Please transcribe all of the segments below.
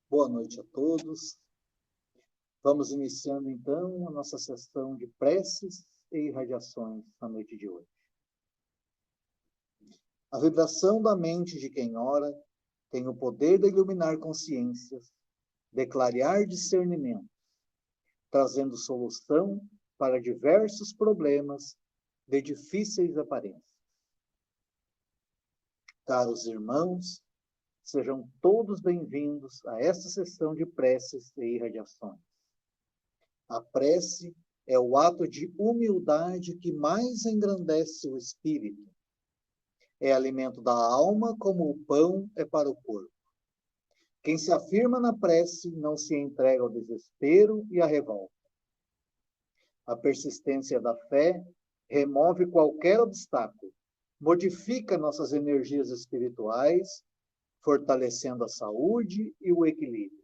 Boa noite a todos. Vamos iniciando, então, a nossa sessão de preces e irradiações na noite de hoje. A vibração da mente de quem ora tem o poder de iluminar consciências, de clarear discernimento, trazendo solução para diversos problemas de difíceis aparências. Caros irmãos, sejam todos bem-vindos a esta sessão de preces e irradiações. A prece é o ato de humildade que mais engrandece o espírito. É alimento da alma como o pão é para o corpo. Quem se afirma na prece não se entrega ao desespero e à revolta. A persistência da fé remove qualquer obstáculo, modifica nossas energias espirituais, fortalecendo a saúde e o equilíbrio.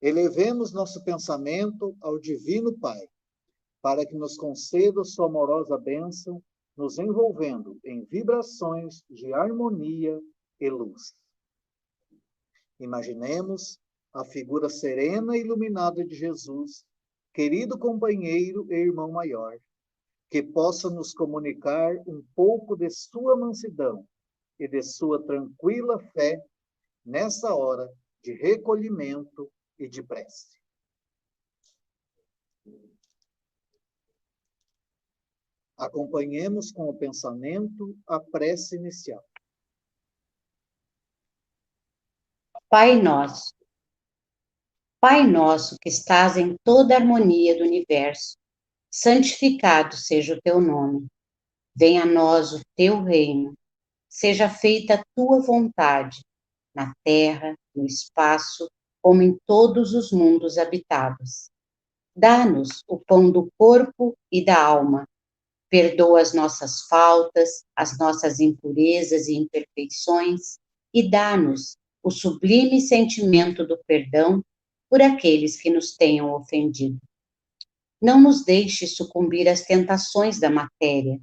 Elevemos nosso pensamento ao Divino Pai, para que nos conceda sua amorosa bênção, nos envolvendo em vibrações de harmonia e luz. Imaginemos a figura serena e iluminada de Jesus, querido companheiro e irmão maior, que possa nos comunicar um pouco de sua mansidão e de sua tranquila fé nessa hora de recolhimento e de prece. Acompanhemos com o pensamento a prece inicial. Pai nosso que estás em toda a harmonia do universo, santificado seja o teu nome. Venha a nós o teu reino. Seja feita a tua vontade, na terra, no espaço, como em todos os mundos habitados. Dá-nos o pão do corpo e da alma. Perdoa as nossas faltas, as nossas impurezas e imperfeições, e dá-nos o sublime sentimento do perdão por aqueles que nos tenham ofendido. Não nos deixe sucumbir às tentações da matéria,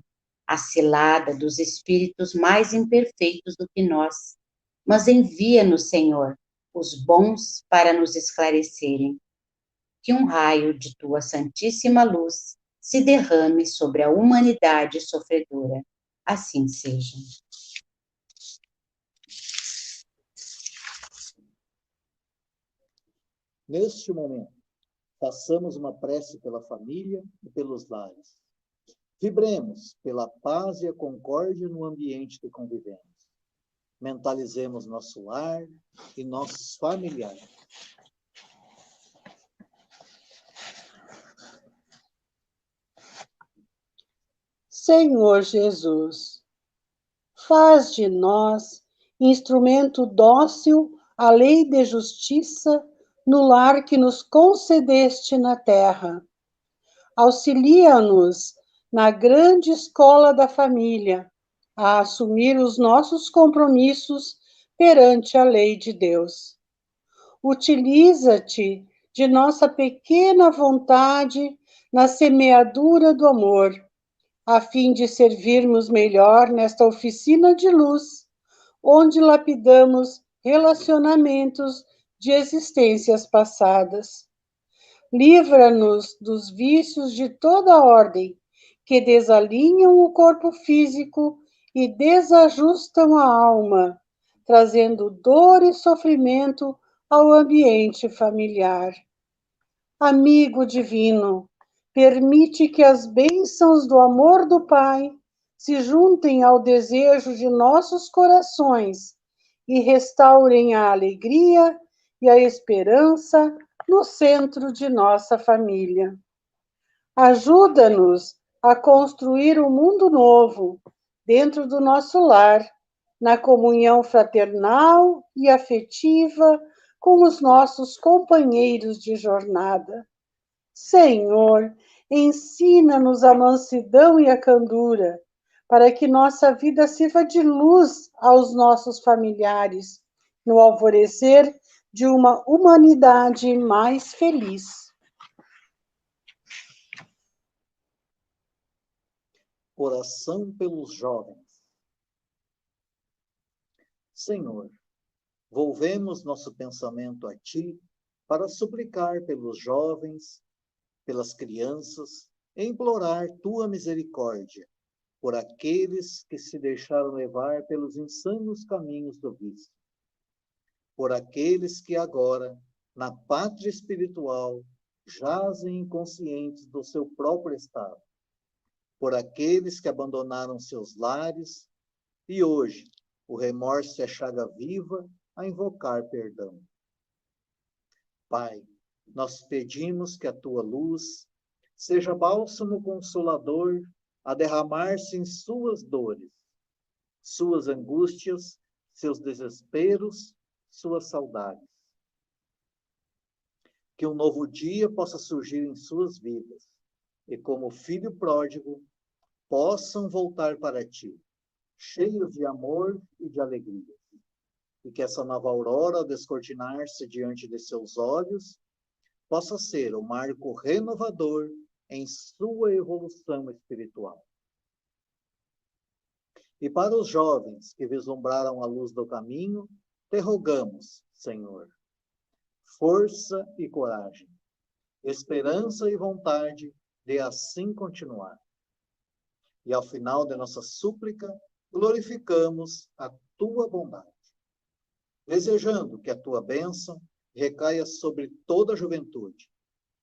à cilada dos espíritos mais imperfeitos do que nós, mas envia-nos, Senhor, os bons para nos esclarecerem. Que um raio de tua santíssima luz se derrame sobre a humanidade sofredora. Assim seja. Neste momento, façamos uma prece pela família e pelos lares. Vibremos pela paz e a concórdia no ambiente que convivemos. Mentalizemos nosso lar e nossos familiares. Senhor Jesus, faz de nós instrumento dócil à lei de justiça no lar que nos concedeste na terra. Auxilia-nos na grande escola da família a assumir os nossos compromissos perante a lei de Deus. Utiliza-te de nossa pequena vontade na semeadura do amor, a fim de servirmos melhor nesta oficina de luz, onde lapidamos relacionamentos de existências passadas. Livra-nos dos vícios de toda ordem, que desalinham o corpo físico e desajustam a alma, trazendo dor e sofrimento ao ambiente familiar. Amigo divino, permite que as bênçãos do amor do Pai se juntem ao desejo de nossos corações e restaurem a alegria e a esperança no centro de nossa família. Ajuda-nos a construir um mundo novo dentro do nosso lar, na comunhão fraternal e afetiva com os nossos companheiros de jornada. Senhor, ensina-nos a mansidão e a candura, para que nossa vida sirva de luz aos nossos familiares, no alvorecer de uma humanidade mais feliz. Oração pelos jovens. Senhor, volvemos nosso pensamento a Ti para suplicar pelos jovens, pelas crianças, e implorar Tua misericórdia por aqueles que se deixaram levar pelos insanos caminhos do vício, por aqueles que agora, na pátria espiritual, jazem inconscientes do seu próprio estado, por aqueles que abandonaram seus lares e hoje o remorso é chaga viva a invocar perdão. Pai, nós pedimos que a Tua luz seja bálsamo consolador a derramar-se em suas dores, suas angústias, seus desesperos, suas saudades. Que um novo dia possa surgir em suas vidas e, como filho pródigo, possam voltar para Ti, cheios de amor e de alegria. E que essa nova aurora, ao descortinar-se diante de seus olhos, possa ser o marco renovador em sua evolução espiritual. E para os jovens que vislumbraram a luz do caminho, te rogamos, Senhor, força e coragem, esperança e vontade de assim continuar. E ao final de nossa súplica, glorificamos a Tua bondade, desejando que a Tua bênção recaia sobre toda a juventude,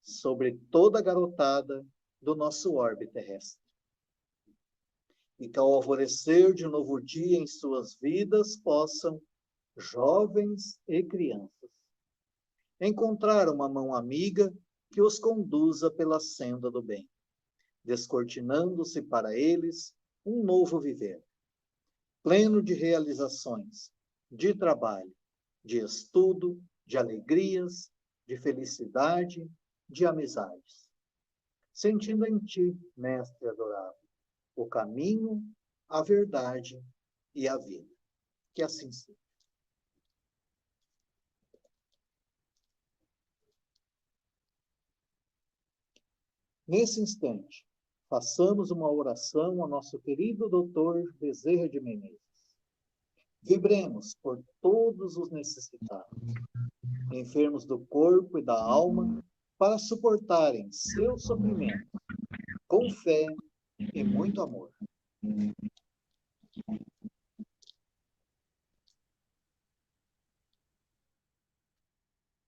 sobre toda a garotada do nosso orbe terrestre. E que ao alvorecer de um novo dia em suas vidas possam, jovens e crianças, encontrar uma mão amiga que os conduza pela senda do bem, descortinando-se para eles um novo viver, pleno de realizações, de trabalho, de estudo, de alegrias, de felicidade, de amizades. Sentindo em Ti, Mestre adorável, o caminho, a verdade e a vida. Que assim seja. Nesse instante, façamos uma oração ao nosso querido Dr. Bezerra de Menezes. Vibremos por todos os necessitados, enfermos do corpo e da alma, para suportarem seu sofrimento, com fé e muito amor.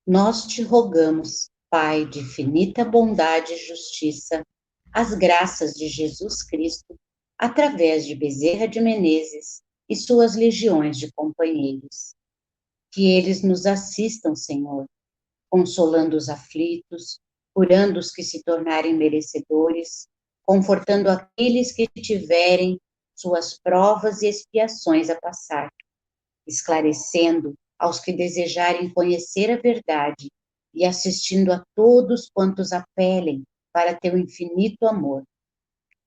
Nós te rogamos, Pai de infinita bondade e justiça, as graças de Jesus Cristo, através de Bezerra de Menezes e suas legiões de companheiros. Que eles nos assistam, Senhor, consolando os aflitos, curando os que se tornarem merecedores, confortando aqueles que tiverem suas provas e expiações a passar, esclarecendo aos que desejarem conhecer a verdade e assistindo a todos quantos apelem para teu infinito amor.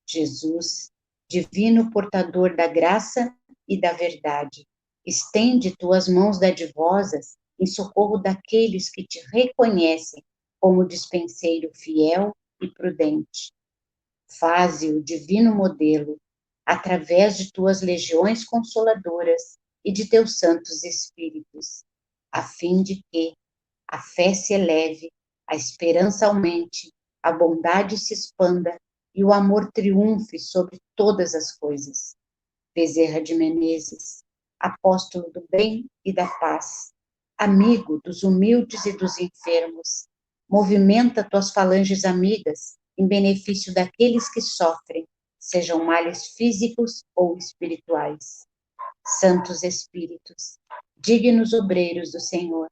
Jesus, divino portador da graça e da verdade, estende tuas mãos dadivosas em socorro daqueles que te reconhecem como dispenseiro fiel e prudente. Faze o divino modelo, através de tuas legiões consoladoras e de teus santos espíritos, a fim de que a fé se eleve, a esperança aumente, a bondade se expanda e o amor triunfe sobre todas as coisas. Bezerra de Menezes, apóstolo do bem e da paz, amigo dos humildes e dos enfermos, movimenta tuas falanges amigas em benefício daqueles que sofrem, sejam males físicos ou espirituais. Santos Espíritos, dignos obreiros do Senhor,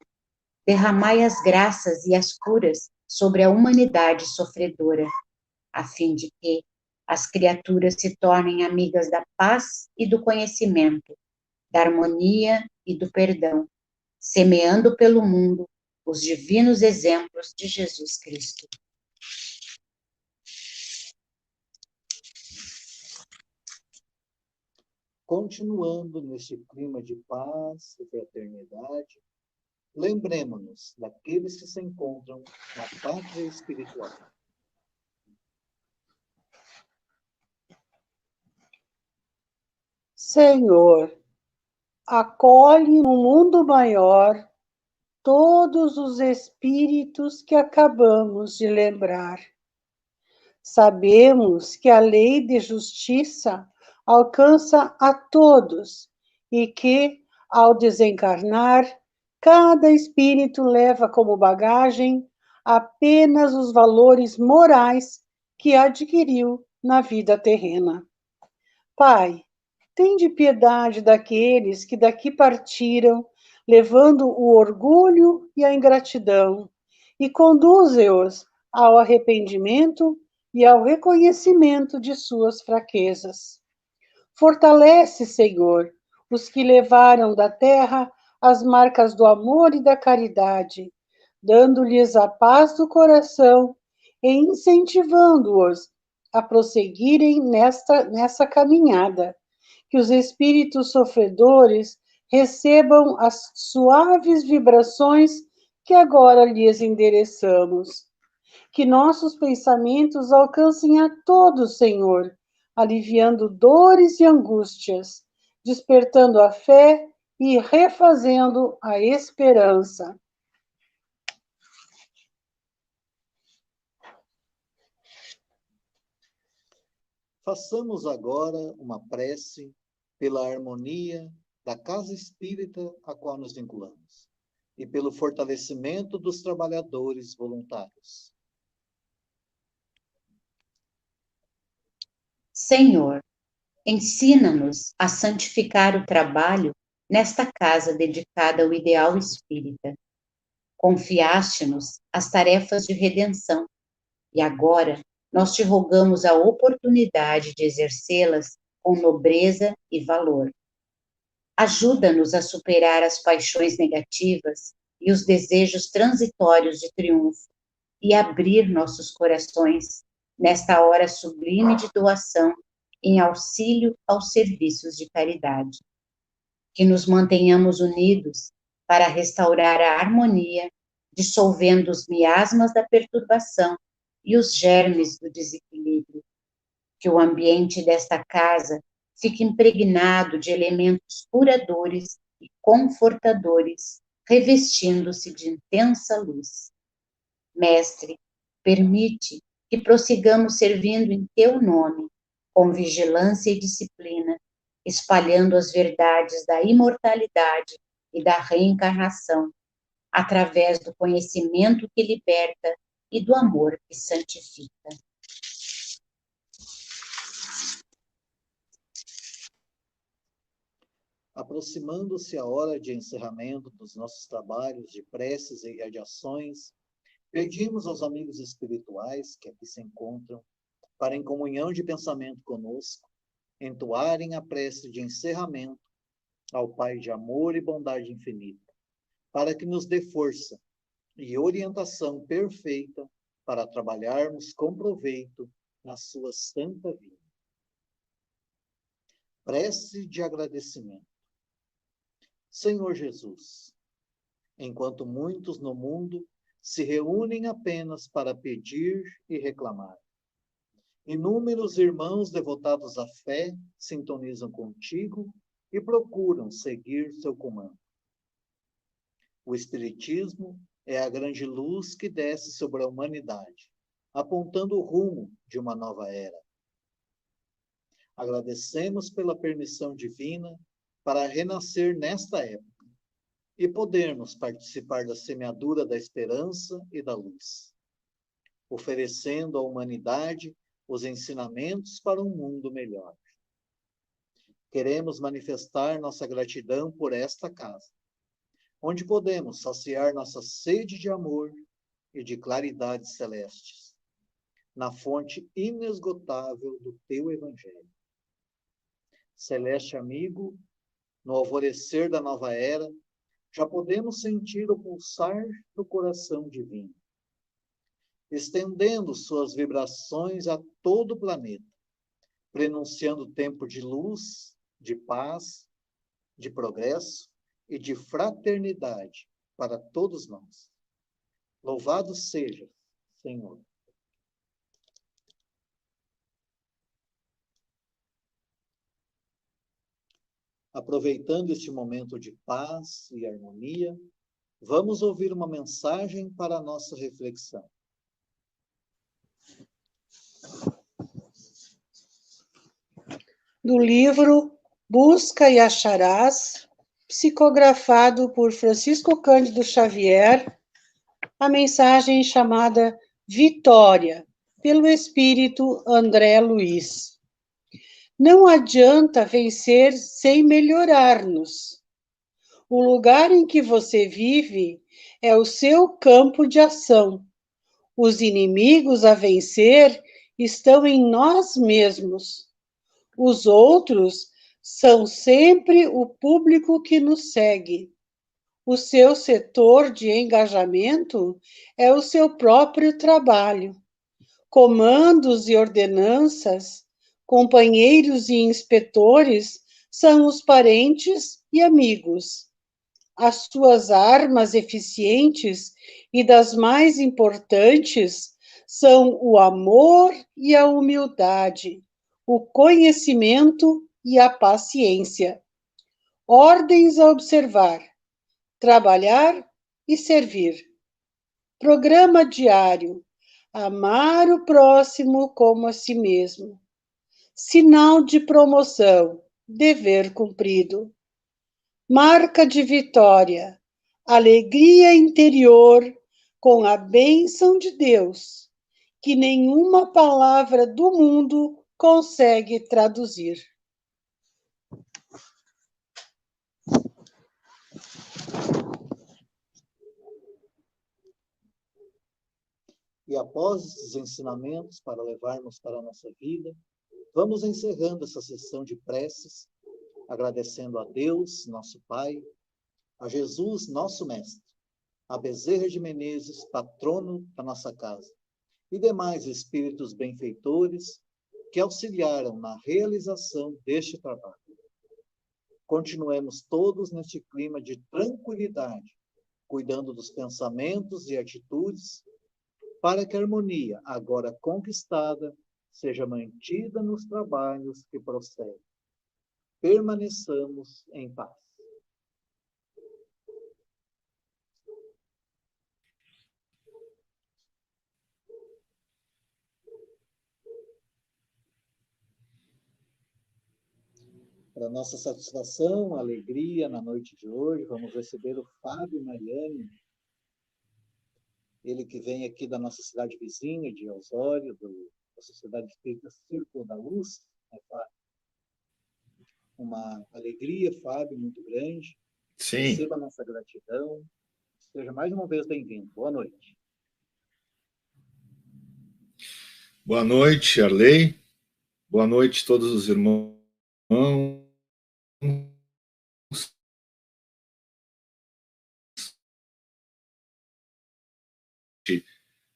derramai as graças e as curas sobre a humanidade sofredora, a fim de que as criaturas se tornem amigas da paz e do conhecimento, da harmonia e do perdão, semeando pelo mundo os divinos exemplos de Jesus Cristo. Continuando neste clima de paz e fraternidade, lembremos-nos daqueles que se encontram na pátria espiritual. Senhor, acolhe no mundo maior todos os espíritos que acabamos de lembrar. Sabemos que a lei de justiça alcança a todos e que, ao desencarnar, cada espírito leva como bagagem apenas os valores morais que adquiriu na vida terrena. Pai, tende piedade daqueles que daqui partiram, levando o orgulho e a ingratidão, e conduze-os ao arrependimento e ao reconhecimento de suas fraquezas. Fortalece, Senhor, os que levaram da terra as marcas do amor e da caridade, dando-lhes a paz do coração e incentivando-os a prosseguirem nessa caminhada. Que os espíritos sofredores recebam as suaves vibrações que agora lhes endereçamos. Que nossos pensamentos alcancem a todos, Senhor, aliviando dores e angústias, despertando a fé e refazendo a esperança. Façamos agora uma prece pela harmonia da casa espírita a qual nos vinculamos e pelo fortalecimento dos trabalhadores voluntários. Senhor, ensina-nos a santificar o trabalho nesta casa dedicada ao ideal espírita. Confiaste-nos as tarefas de redenção e agora nós te rogamos a oportunidade de exercê-las com nobreza e valor. Ajuda-nos a superar as paixões negativas e os desejos transitórios de triunfo e abrir nossos corações nesta hora sublime de doação em auxílio aos serviços de caridade. Que nos mantenhamos unidos para restaurar a harmonia, dissolvendo os miasmas da perturbação e os germes do desequilíbrio. Que o ambiente desta casa fique impregnado de elementos curadores e confortadores, revestindo-se de intensa luz. Mestre, permite que prossigamos servindo em teu nome, com vigilância e disciplina, espalhando as verdades da imortalidade e da reencarnação, através do conhecimento que liberta e do amor que santifica. Aproximando-se a hora de encerramento dos nossos trabalhos de preces e radiações, pedimos aos amigos espirituais que aqui se encontram, para em comunhão de pensamento conosco, entoarem a prece de encerramento ao Pai de amor e bondade infinita, para que nos dê força e orientação perfeita para trabalharmos com proveito na sua santa vida. Prece de agradecimento. Senhor Jesus, enquanto muitos no mundo se reúnem apenas para pedir e reclamar, inúmeros irmãos devotados à fé sintonizam contigo e procuram seguir seu comando. O Espiritismo é a grande luz que desce sobre a humanidade, apontando o rumo de uma nova era. Agradecemos pela permissão divina para renascer nesta época e podermos participar da semeadura da esperança e da luz, oferecendo à humanidade os ensinamentos para um mundo melhor. Queremos manifestar nossa gratidão por esta casa, onde podemos saciar nossa sede de amor e de claridades celestes, na fonte inesgotável do teu Evangelho. Celeste amigo, no alvorecer da nova era, já podemos sentir o pulsar do coração divino, estendendo suas vibrações a todo o planeta, prenunciando tempo de luz, de paz, de progresso e de fraternidade para todos nós. Louvado seja, Senhor. Aproveitando este momento de paz e harmonia, vamos ouvir uma mensagem para a nossa reflexão. Do livro Busca e Acharás, psicografado por Francisco Cândido Xavier, a mensagem chamada Vitória, pelo Espírito André Luiz. Não adianta vencer sem melhorar-nos. O lugar em que você vive é o seu campo de ação. Os inimigos a vencer estão em nós mesmos. Os outros são sempre o público que nos segue. O seu setor de engajamento é o seu próprio trabalho. Comandos e ordenanças, companheiros e inspetores são os parentes e amigos. As suas armas eficientes e das mais importantes são o amor e a humildade, o conhecimento e a paciência. Ordens a observar, trabalhar e servir. Programa diário: amar o próximo como a si mesmo. Sinal de promoção: dever cumprido. Marca de vitória: alegria interior com a bênção de Deus, que nenhuma palavra do mundo consegue traduzir. E após esses ensinamentos para levarmos para a nossa vida, vamos encerrando essa sessão de preces, agradecendo a Deus, nosso Pai, a Jesus, nosso Mestre, a Bezerra de Menezes, patrono da nossa casa, e demais espíritos benfeitores que auxiliaram na realização deste trabalho. Continuemos todos neste clima de tranquilidade, cuidando dos pensamentos e atitudes, para que a harmonia, agora conquistada, seja mantida nos trabalhos que prosseguem. Permaneçamos em paz. Para nossa satisfação, alegria, na noite de hoje, vamos receber o Fábio Mariani, ele que vem aqui da nossa cidade vizinha, de Osório, da Sociedade Espírita Círculo da Luz, né, Fábio? Uma alegria, Fábio, muito grande. Sim. Receba a nossa gratidão. Seja mais uma vez bem-vindo. Boa noite. Boa noite, Arley. Boa noite a todos os irmãos.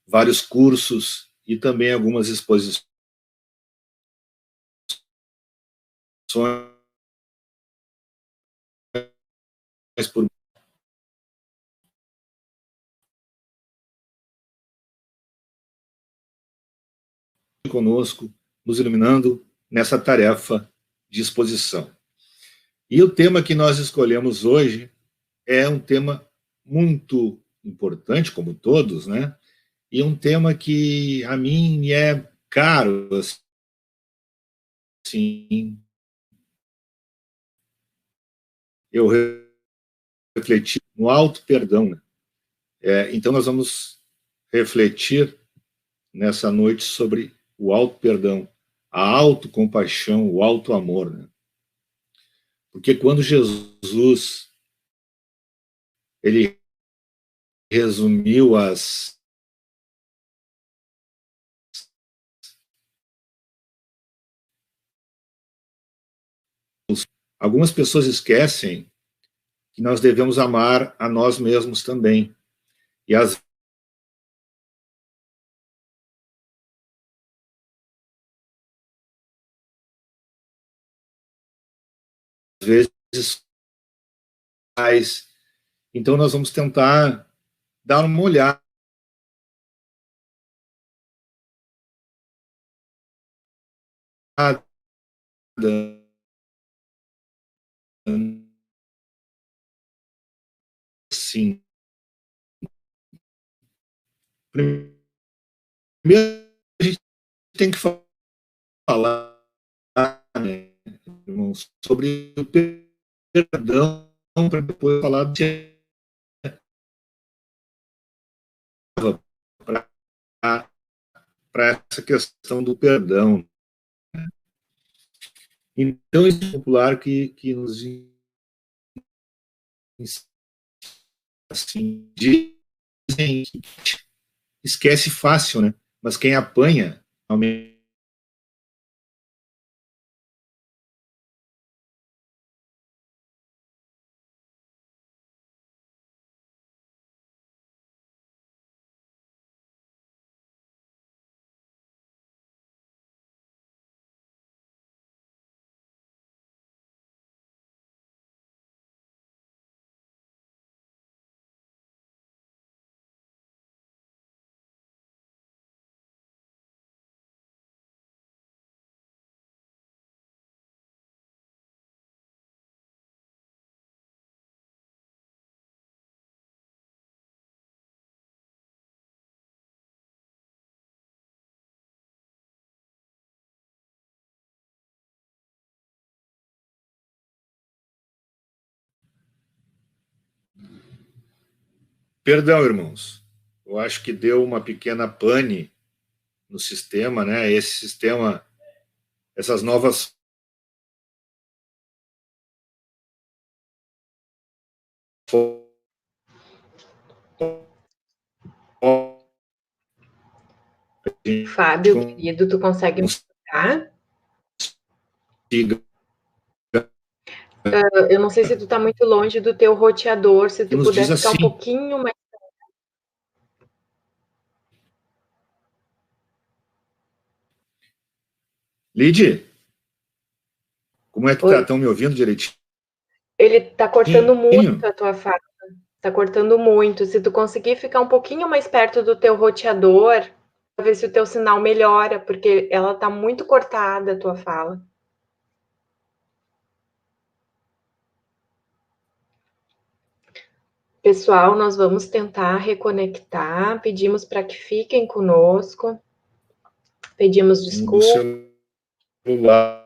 Vários cursos e também algumas exposições por conosco, nos iluminando nessa tarefa de exposição. E o tema que nós escolhemos hoje é um tema muito importante, como todos, né? E um tema que a mim me é caro, assim. Eu refleti no auto-perdão, né? Então nós vamos refletir nessa noite sobre o auto-perdão, a autocompaixão, o auto-amor, né? Porque quando Jesus ele resumiu algumas pessoas esquecem que nós devemos amar a nós mesmos também. E às vezes faz. Então nós vamos tentar dar uma olhada assim, primeiro a gente tem que falar, né, irmãos, sobre o perdão, para depois falar para essa questão do perdão. Então, isso é popular que nos assim, dizem que esquece fácil, né? Mas quem apanha, realmente. Perdão, irmãos. Eu acho que deu uma pequena pane no sistema, né? Esse sistema, essas novas Fábio, querido, tu consegue me escutar? Eu não sei se tu tá muito longe do teu roteador, se tu puder ficar um pouquinho mais. Lid, como é que tá? Estão me ouvindo direitinho? Ele tá cortando muito a tua fala. Tá cortando muito. Se tu conseguir ficar um pouquinho mais perto do teu roteador, pra ver se o teu sinal melhora, porque ela tá muito cortada a tua fala. Pessoal, nós vamos tentar reconectar. Pedimos para que fiquem conosco. Pedimos desculpa. Celular.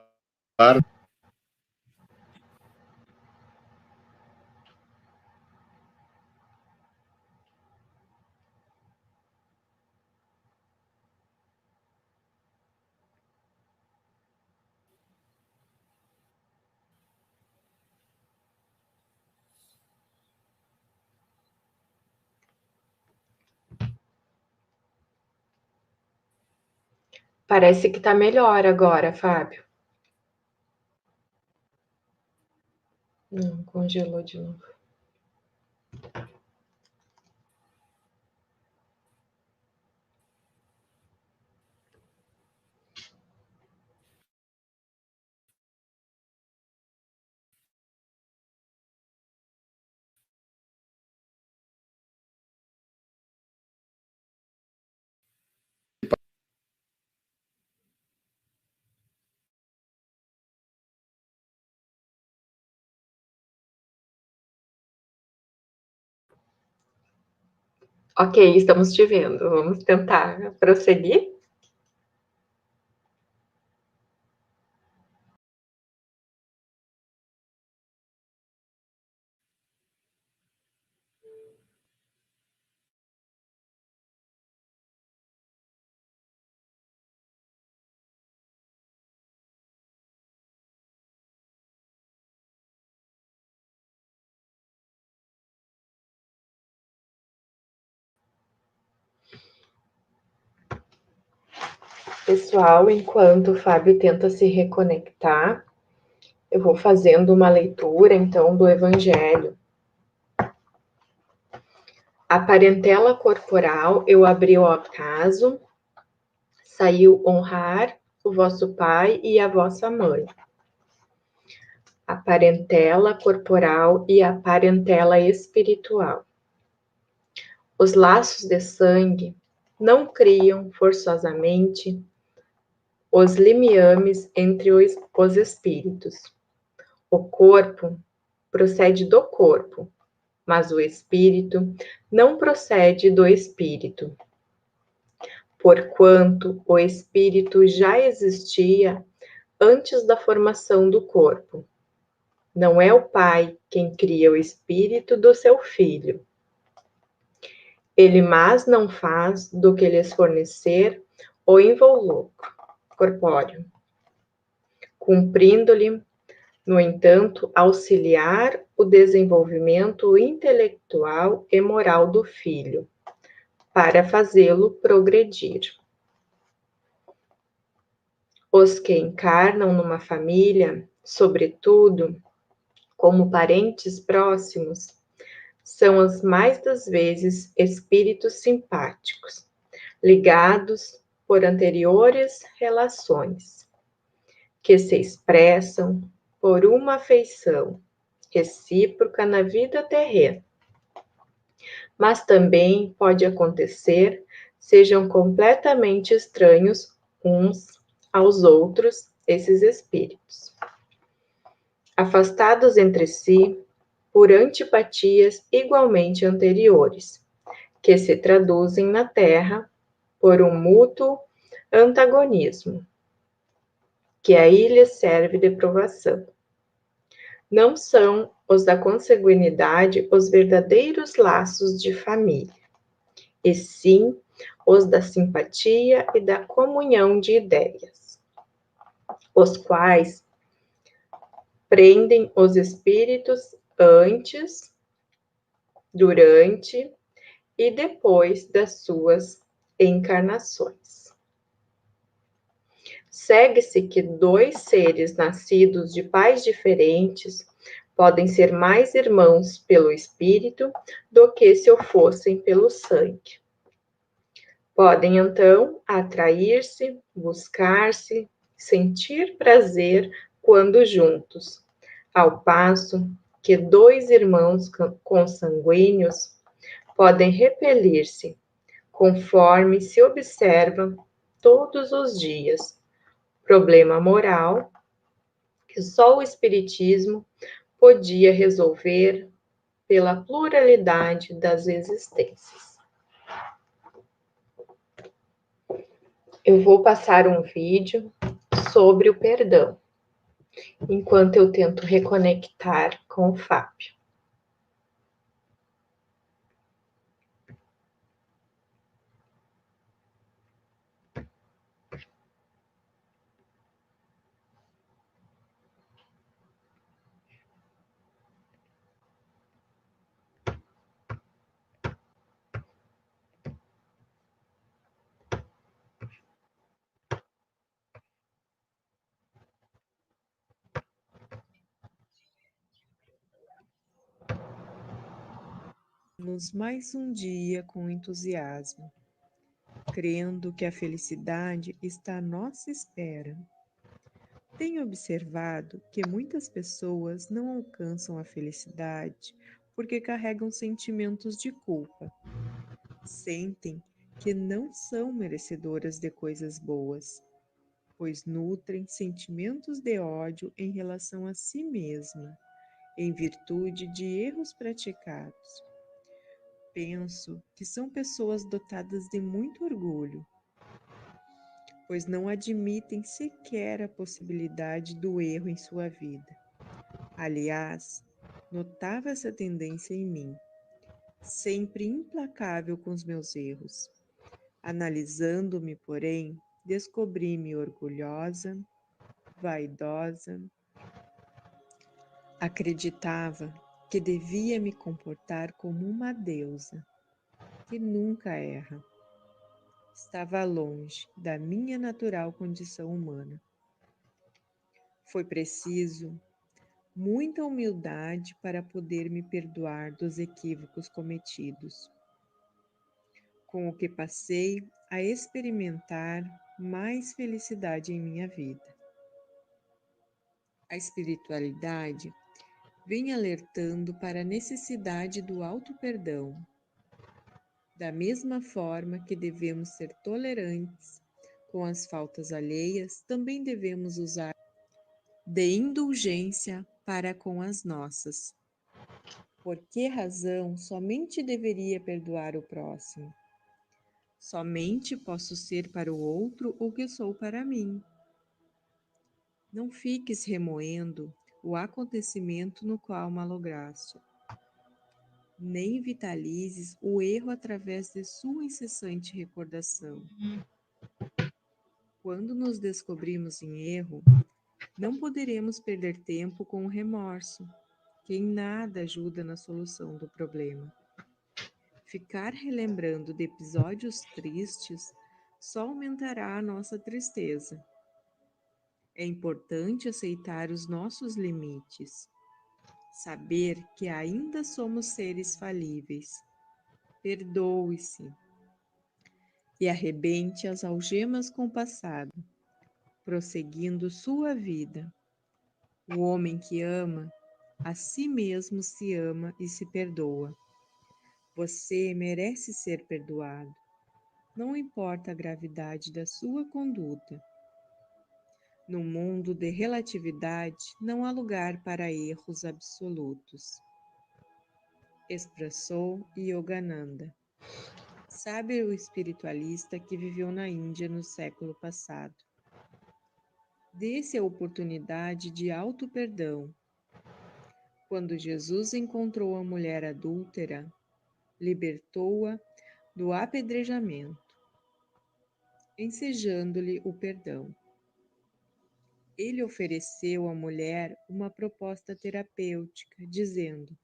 Parece que tá melhor agora, Fábio. Não, congelou de novo. Ok, estamos te vendo. Vamos tentar prosseguir? Pessoal, enquanto o Fábio tenta se reconectar, eu vou fazendo uma leitura, então, do Evangelho. A parentela corporal eu abri ao acaso, saiu honrar o vosso pai e a vossa mãe. A parentela corporal e a parentela espiritual. Os laços de sangue não criam forçosamente os limiames entre os espíritos. O corpo procede do corpo, mas o espírito não procede do espírito, porquanto o espírito já existia antes da formação do corpo. Não é o pai quem cria o espírito do seu filho. Ele mais não faz do que lhes fornecer o involucro corpóreo, cumprindo-lhe, no entanto, auxiliar o desenvolvimento intelectual e moral do filho, para fazê-lo progredir. Os que encarnam numa família, sobretudo, como parentes próximos, são as mais das vezes espíritos simpáticos, ligados por anteriores relações, que se expressam por uma afeição recíproca na vida terrena. Mas também pode acontecer sejam completamente estranhos uns aos outros esses espíritos, afastados entre si por antipatias igualmente anteriores, que se traduzem na Terra por um mútuo antagonismo, que aí lhes serve de provação. Não são os da consanguinidade os verdadeiros laços de família, e sim os da simpatia e da comunhão de ideias, os quais prendem os espíritos antes, durante e depois das suas encarnações. Segue-se que dois seres nascidos de pais diferentes podem ser mais irmãos pelo espírito do que se o fossem pelo sangue. Podem, então, atrair-se, buscar-se, sentir prazer quando juntos, ao passo que dois irmãos consanguíneos podem repelir-se, conforme se observa todos os dias. Problema moral que só o Espiritismo podia resolver pela pluralidade das existências. Eu vou passar um vídeo sobre o perdão, enquanto eu tento reconectar com o Fábio. Mais um dia com entusiasmo, crendo que a felicidade está à nossa espera. Tenho observado que muitas pessoas não alcançam a felicidade porque carregam sentimentos de culpa. Sentem que não são merecedoras de coisas boas, pois nutrem sentimentos de ódio em relação a si mesma, em virtude de erros praticados. Penso que são pessoas dotadas de muito orgulho, pois não admitem sequer a possibilidade do erro em sua vida. Aliás, notava essa tendência em mim, sempre implacável com os meus erros. Analisando-me, porém, descobri-me orgulhosa, vaidosa. Acreditava que devia me comportar como uma deusa, que nunca erra. Estava longe da minha natural condição humana. Foi preciso muita humildade para poder me perdoar dos equívocos cometidos, com o que passei a experimentar mais felicidade em minha vida. A espiritualidade vem alertando para a necessidade do auto-perdão. Da mesma forma que devemos ser tolerantes com as faltas alheias, também devemos usar de indulgência para com as nossas. Por que razão somente deveria perdoar o próximo? Somente posso ser para o outro o que sou para mim. Não fiques remoendo o acontecimento no qual malograste. Nem vitalizes o erro através de sua incessante recordação. Quando nos descobrimos em erro, não poderemos perder tempo com o remorso, que em nada ajuda na solução do problema. Ficar relembrando de episódios tristes só aumentará a nossa tristeza. É importante aceitar os nossos limites, saber que ainda somos seres falíveis. Perdoe-se e arrebente as algemas com o passado, prosseguindo sua vida. O homem que ama, a si mesmo se ama e se perdoa. Você merece ser perdoado. Não importa a gravidade da sua conduta. No mundo de relatividade, não há lugar para erros absolutos. Expressou Yogananda, sábio espiritualista que viveu na Índia no século passado. Dê-se a oportunidade de auto-perdão. Quando Jesus encontrou a mulher adúltera, libertou-a do apedrejamento, ensejando-lhe o perdão. Ele ofereceu à mulher uma proposta terapêutica, dizendo: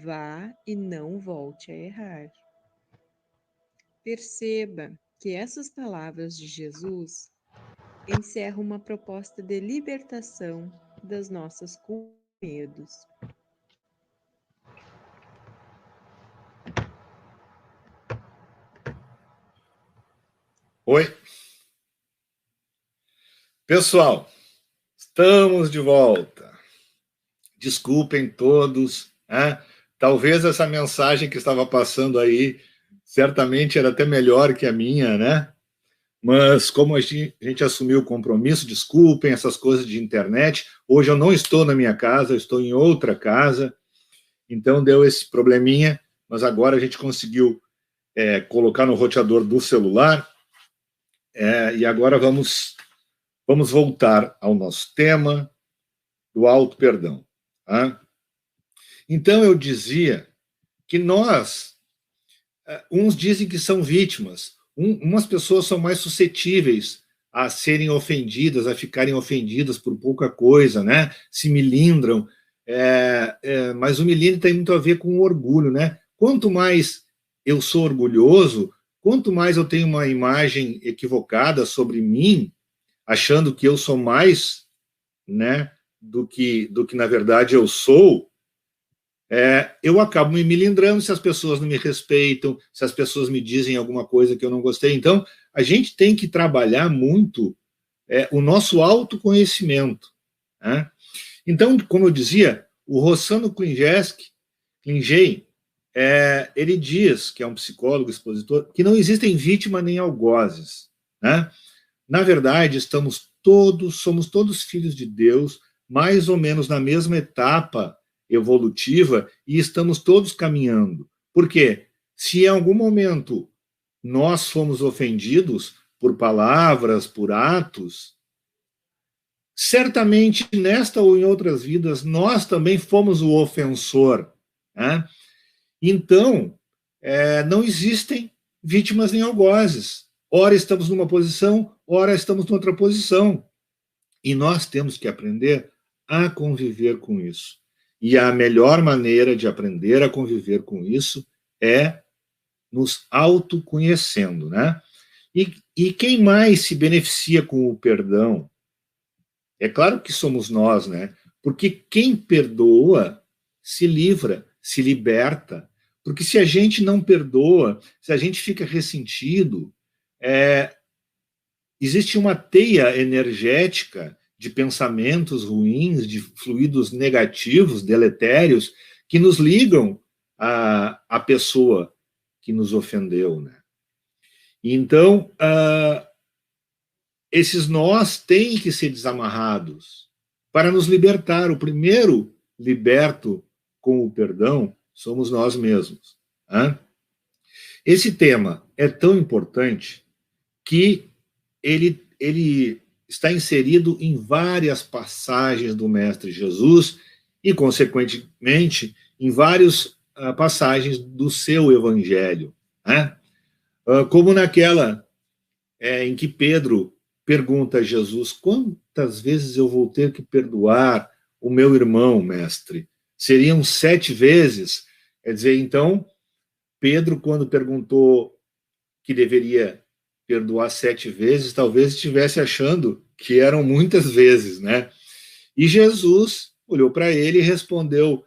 vá e não volte a errar. Perceba que essas palavras de Jesus encerram uma proposta de libertação das nossas culpas e medos. Oi. Pessoal, estamos de volta. Desculpem todos, né? Talvez essa mensagem que estava passando aí certamente era até melhor que a minha, né? Mas como a gente assumiu o compromisso, desculpem essas coisas de internet. Hoje eu não estou na minha casa, eu estou em outra casa, então deu esse probleminha, mas agora a gente conseguiu colocar no roteador do celular, e agora vamos voltar ao nosso tema do auto-perdão. Tá? Então eu dizia que nós, uns dizem que são vítimas, umas pessoas são mais suscetíveis a serem ofendidas, a ficarem ofendidas por pouca coisa, né? Se milindram, mas o milindre tem muito a ver com o orgulho, né? Quanto mais eu sou orgulhoso, quanto mais eu tenho uma imagem equivocada sobre mim, achando que eu sou mais, né, do que na verdade eu sou, eu acabo me milindrando se as pessoas não me respeitam, se as pessoas me dizem alguma coisa que eu não gostei. Então, a gente tem que trabalhar muito o nosso autoconhecimento. Né? Então, como eu dizia, o Rossano Klingei, ele diz, que é um psicólogo, expositor, que não existem vítimas nem algozes. Né? Na verdade, somos todos filhos de Deus, mais ou menos na mesma etapa evolutiva, e estamos todos caminhando. Por quê? Se em algum momento nós fomos ofendidos por palavras, por atos, certamente nesta ou em outras vidas nós também fomos o ofensor. Né? Então, não existem vítimas nem algozes. Ora estamos numa posição, ora estamos noutra posição. E nós temos que aprender a conviver com isso. E a melhor maneira de aprender a conviver com isso é nos autoconhecendo, né? E quem mais se beneficia com o perdão? É claro que somos nós, né? Porque quem perdoa se livra, se liberta. Porque se a gente não perdoa, se a gente fica ressentido, existe uma teia energética de pensamentos ruins, de fluidos negativos, deletérios, que nos ligam à pessoa que nos ofendeu. Né? Então, esses nós têm que ser desamarrados para nos libertar. O primeiro liberto com o perdão somos nós mesmos. Né? Esse tema é tão importante que ele está inserido em várias passagens do Mestre Jesus e, consequentemente, em várias passagens do seu Evangelho. Né? Como naquela em que Pedro pergunta a Jesus: quantas vezes eu vou ter que perdoar o meu irmão, mestre? Seriam 7 vezes? Quer dizer, então, Pedro, quando perguntou que deveria perdoar 7 vezes, talvez estivesse achando que eram muitas vezes, né? E Jesus olhou para ele e respondeu: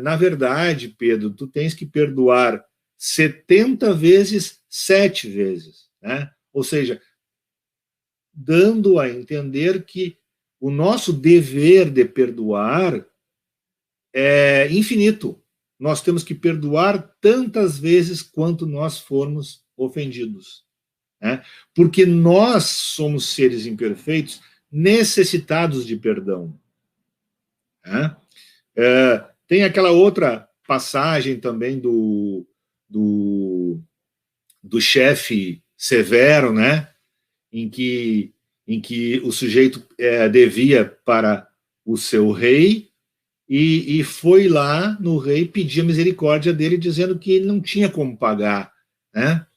na verdade, Pedro, tu tens que perdoar 70 vezes 7 vezes, né? Ou seja, dando a entender que o nosso dever de perdoar é infinito. Nós temos que perdoar tantas vezes quanto nós formos ofendidos. Né? Porque nós somos seres imperfeitos, necessitados de perdão. Né? Tem aquela outra passagem também do chefe severo, né? em que o sujeito devia para o seu rei e foi lá no rei pedir a misericórdia dele, dizendo que ele não tinha como pagar, né?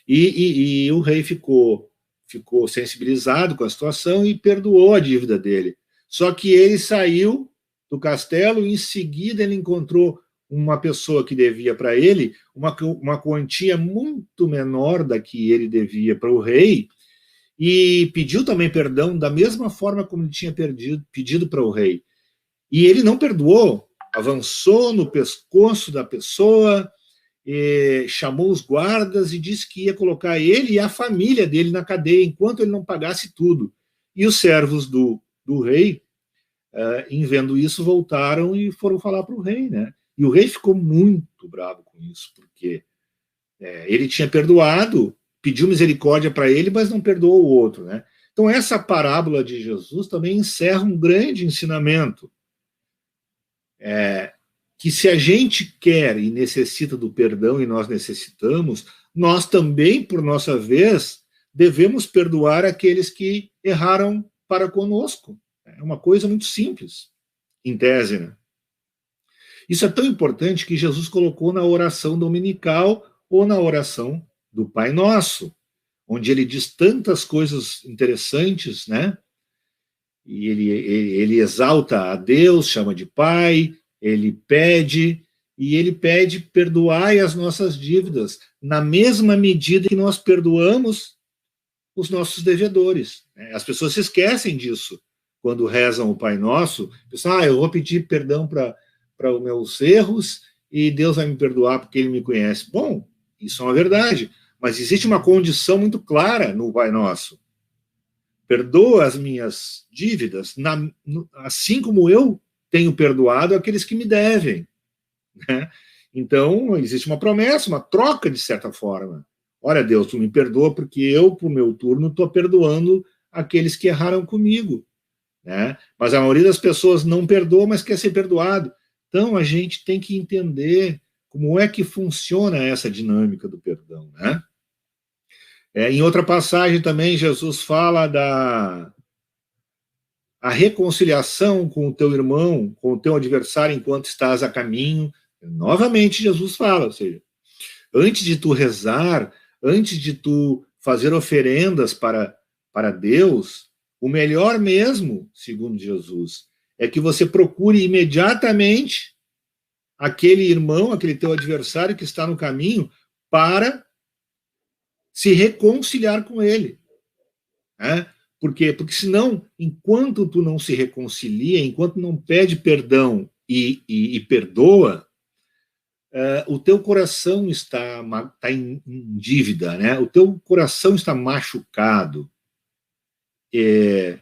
E o rei ficou sensibilizado com a situação e perdoou a dívida dele. Só que ele saiu do castelo e em seguida ele encontrou uma pessoa que devia para ele uma quantia muito menor da que ele devia para o rei, e pediu também perdão da mesma forma como ele tinha pedido para o rei. E ele não perdoou, avançou no pescoço da pessoa, chamou os guardas e disse que ia colocar ele e a família dele na cadeia enquanto ele não pagasse tudo. E os servos do rei, em vendo isso, voltaram e foram falar para o rei, né? E o rei ficou muito bravo com isso, porque ele tinha perdoado, pediu misericórdia para ele, mas não perdoou o outro, né? Então essa parábola de Jesus também encerra um grande ensinamento, que se a gente quer e necessita do perdão, e nós necessitamos, nós também, por nossa vez, devemos perdoar aqueles que erraram para conosco. É uma coisa muito simples, em tese, né? Isso é tão importante que Jesus colocou na oração dominical ou na oração do Pai Nosso, onde ele diz tantas coisas interessantes, né? E ele exalta a Deus, chama de Pai, ele pede perdoai as nossas dívidas, na mesma medida que nós perdoamos os nossos devedores. As pessoas se esquecem disso quando rezam o Pai Nosso, pensam, eu vou pedir perdão para os meus erros e Deus vai me perdoar porque ele me conhece. Bom, isso é uma verdade, mas existe uma condição muito clara no Pai Nosso. Perdoa as minhas dívidas, assim como eu tenho perdoado aqueles que me devem. Né? Então, existe uma promessa, uma troca, de certa forma. Olha, Deus, tu me perdoa porque eu, por meu turno, estou perdoando aqueles que erraram comigo. Né? Mas a maioria das pessoas não perdoa, mas quer ser perdoado. Então, a gente tem que entender como é que funciona essa dinâmica do perdão, né? Em outra passagem também, Jesus fala a reconciliação com o teu irmão, com o teu adversário enquanto estás a caminho. Novamente, Jesus fala, ou seja, antes de tu rezar, antes de tu fazer oferendas para Deus, o melhor mesmo, segundo Jesus, é que você procure imediatamente aquele irmão, aquele teu adversário que está no caminho, para se reconciliar com ele. Né? Por quê? Porque senão, enquanto tu não se reconcilia, enquanto não pede perdão e perdoa, o teu coração está em dívida, né? O teu coração está machucado. E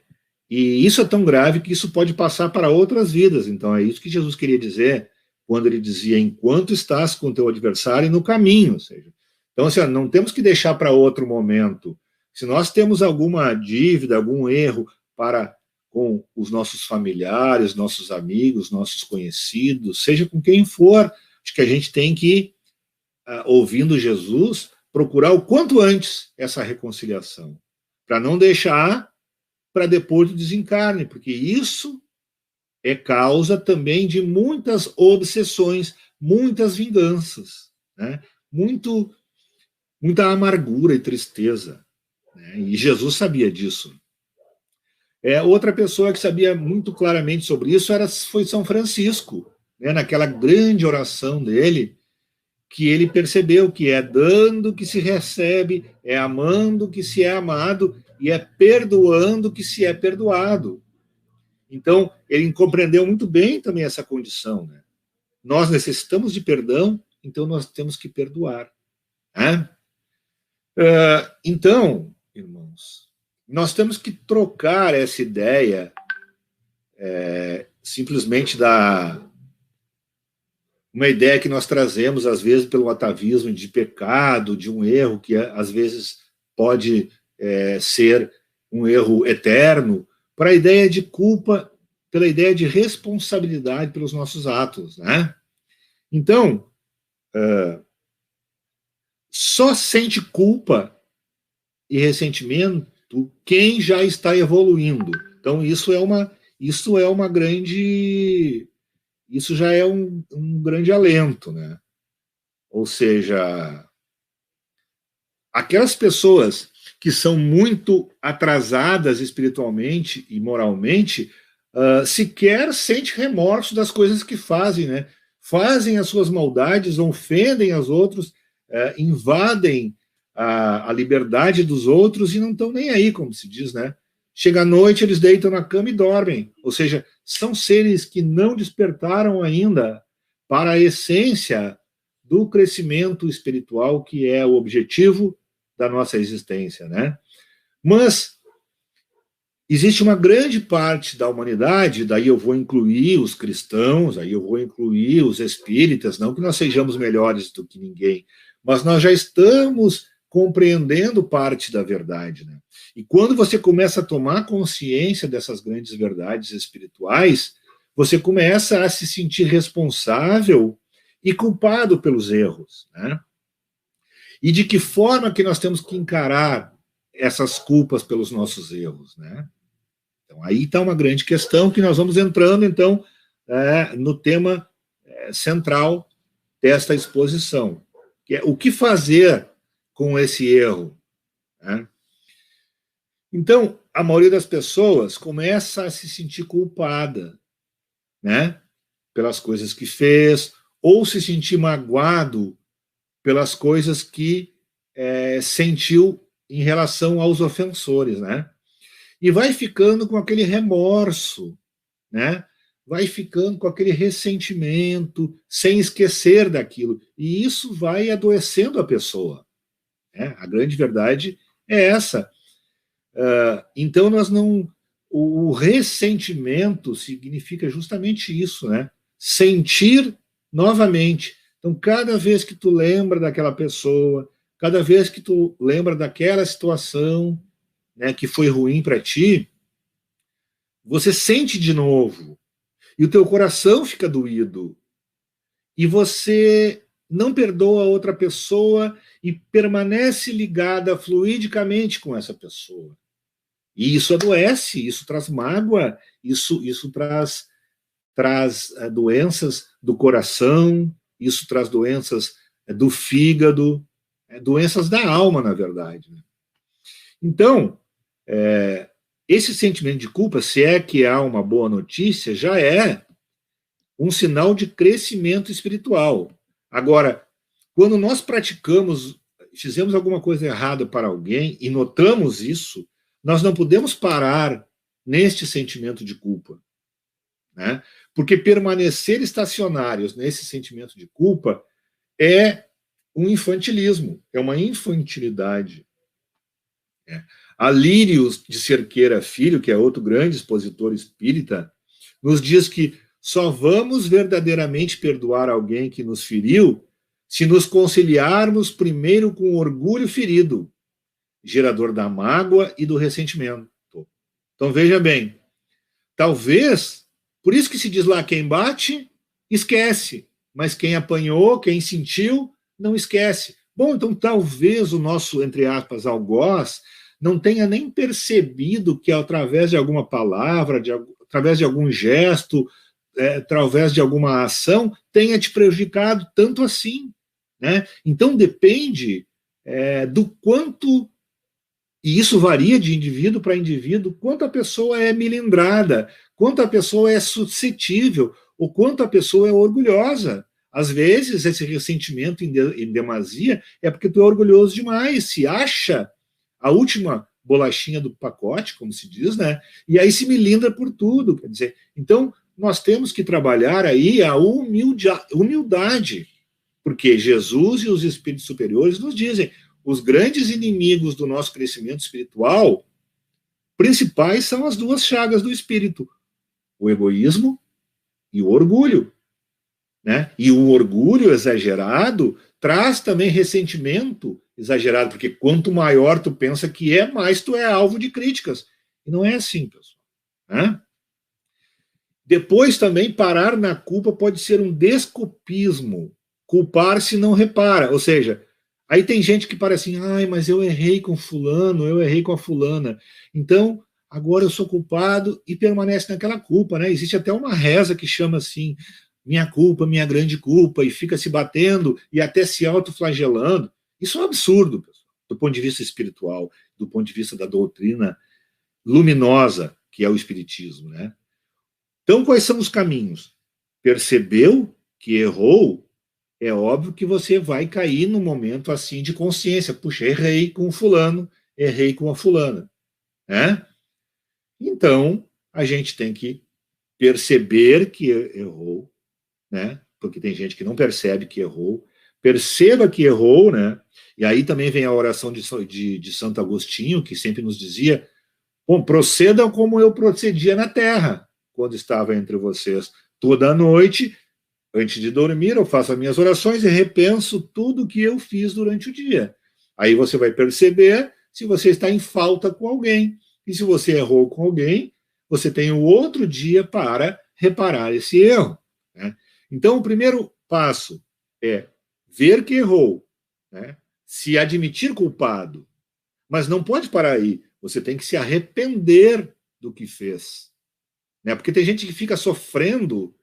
isso é tão grave que isso pode passar para outras vidas. Então, é isso que Jesus queria dizer quando ele dizia, enquanto estás com o teu adversário no caminho. Ou seja, então, assim, não temos que deixar para outro momento. Se nós temos alguma dívida, algum erro para com os nossos familiares, nossos amigos, nossos conhecidos, seja com quem for. Acho que a gente tem que, ouvindo Jesus, procurar o quanto antes essa reconciliação, para não deixar para depois do desencarne, porque isso é causa também de muitas obsessões, muitas vinganças, né? Muita amargura e tristeza, né? E Jesus sabia disso. Outra pessoa que sabia muito claramente sobre isso foi São Francisco, né? Naquela grande oração dele, que ele percebeu que é dando que se recebe, é amando que se é amado, e é perdoando que se é perdoado. Então, ele compreendeu muito bem também essa condição, né? Nós necessitamos de perdão, então nós temos que perdoar, né? Então, irmãos, nós temos que trocar essa ideia simplesmente uma ideia que nós trazemos, às vezes, pelo atavismo de pecado, de um erro que, às vezes, pode ser um erro eterno, para a ideia de culpa, pela ideia de responsabilidade pelos nossos atos, né? Então, só sente culpa e ressentimento quem já está evoluindo. Então, isso já é um grande alento, né? Ou seja, aquelas pessoas que são muito atrasadas espiritualmente e moralmente, sequer sente remorso das coisas que fazem, né? Fazem as suas maldades, ofendem os outros, invadem a liberdade dos outros e não estão nem aí, como se diz, né? Chega à noite, eles deitam na cama e dormem. Ou seja, são seres que não despertaram ainda para a essência do crescimento espiritual, que é o objetivo da nossa existência, né? Mas existe uma grande parte da humanidade, daí eu vou incluir os cristãos, aí eu vou incluir os espíritas, não que nós sejamos melhores do que ninguém, mas nós já estamos compreendendo parte da verdade, né? E quando você começa a tomar consciência dessas grandes verdades espirituais, você começa a se sentir responsável e culpado pelos erros, né? E de que forma que nós temos que encarar essas culpas pelos nossos erros, né? Então, aí está uma grande questão que nós vamos entrando, então, no tema central desta exposição, que é o que fazer com esse erro, né? Então, a maioria das pessoas começa a se sentir culpada, né, pelas coisas que fez, ou se sentir magoado pelas coisas que sentiu em relação aos ofensores, né? E vai ficando com aquele remorso, né? Vai ficando com aquele ressentimento, sem esquecer daquilo. E isso vai adoecendo a pessoa, né? A grande verdade é essa. Então, o ressentimento significa justamente isso, né? Sentir novamente. Então, cada vez que tu lembra daquela pessoa, cada vez que tu lembra daquela situação, né, que foi ruim para ti, você sente de novo. E o teu coração fica doído. E você não perdoa a outra pessoa e permanece ligada fluidicamente com essa pessoa. E isso adoece, isso traz mágoa, isso traz doenças do coração, isso traz doenças do fígado, doenças da alma, na verdade. Então, esse sentimento de culpa, se é que há uma boa notícia, já é um sinal de crescimento espiritual. Agora, quando nós fizemos alguma coisa errada para alguém e notamos isso, nós não podemos parar neste sentimento de culpa, né? Porque permanecer estacionários nesse sentimento de culpa é um infantilismo, é uma infantilidade. Alírios de Cerqueira Filho, que é outro grande expositor espírita, nos diz que só vamos verdadeiramente perdoar alguém que nos feriu se nos conciliarmos primeiro com o orgulho ferido, gerador da mágoa e do ressentimento. Então, veja bem, talvez, por isso que se diz lá, quem bate, esquece, mas quem apanhou, quem sentiu, não esquece. Bom, então talvez o nosso, entre aspas, algoz, não tenha nem percebido que através de alguma palavra, através de algum gesto, através de alguma ação, tenha te prejudicado tanto assim, né? Então depende do quanto, e isso varia de indivíduo para indivíduo, quanto a pessoa é melindrada, quanto a pessoa é suscetível, ou quanto a pessoa é orgulhosa. Às vezes, esse ressentimento em demasia é porque tu é orgulhoso demais, se acha a última bolachinha do pacote, como se diz, né? E aí se melindra por tudo, quer dizer. Então, nós temos que trabalhar aí a humildade, porque Jesus e os espíritos superiores nos dizem, os grandes inimigos do nosso crescimento espiritual principais são as duas chagas do espírito, o egoísmo e o orgulho. Né? E o orgulho exagerado traz também ressentimento exagerado, porque quanto maior tu pensa que é, mais tu é alvo de críticas. E não é assim, pessoal. Né? Depois também, parar na culpa pode ser um desculpismo. Culpar-se não repara. Ou seja, aí tem gente que para assim, ai, mas eu errei com fulano, eu errei com a fulana. Então, agora eu sou culpado e permanece naquela culpa. Né? Existe até uma reza que chama assim, minha culpa, minha grande culpa, e fica se batendo e até se autoflagelando. Isso é um absurdo, pessoal, do ponto de vista espiritual, do ponto de vista da doutrina luminosa, que é o espiritismo, né? Então, quais são os caminhos? Percebeu que errou? É óbvio que você vai cair num momento assim de consciência. Puxa, errei com o fulano, errei com a fulana. Né? Então, a gente tem que perceber que errou, né? Porque tem gente que não percebe que errou. Perceba que errou, né? E aí também vem a oração de Santo Agostinho, que sempre nos dizia, bom, procedam como eu procedia na terra, quando estava entre vocês. Toda noite, antes de dormir, eu faço as minhas orações e repenso tudo que eu fiz durante o dia. Aí você vai perceber se você está em falta com alguém. E se você errou com alguém, você tem o outro dia para reparar esse erro. Né? Então, o primeiro passo é ver que errou, né? Se admitir culpado. Mas não pode parar aí. Você tem que se arrepender do que fez. Né? Porque tem gente que fica sofrendo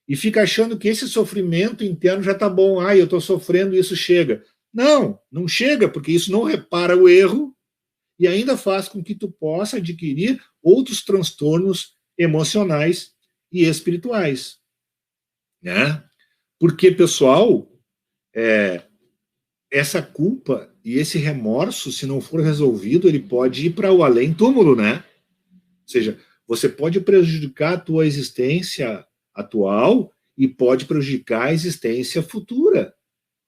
e fica achando que esse sofrimento interno já está bom. Ah, eu estou sofrendo e isso chega. Não, não chega, porque isso não repara o erro e ainda faz com que tu possa adquirir outros transtornos emocionais e espirituais. Né? Porque, pessoal, essa culpa e esse remorso, se não for resolvido, ele pode ir para o além-túmulo, né? Ou seja, você pode prejudicar a tua existência atual e pode prejudicar a existência futura.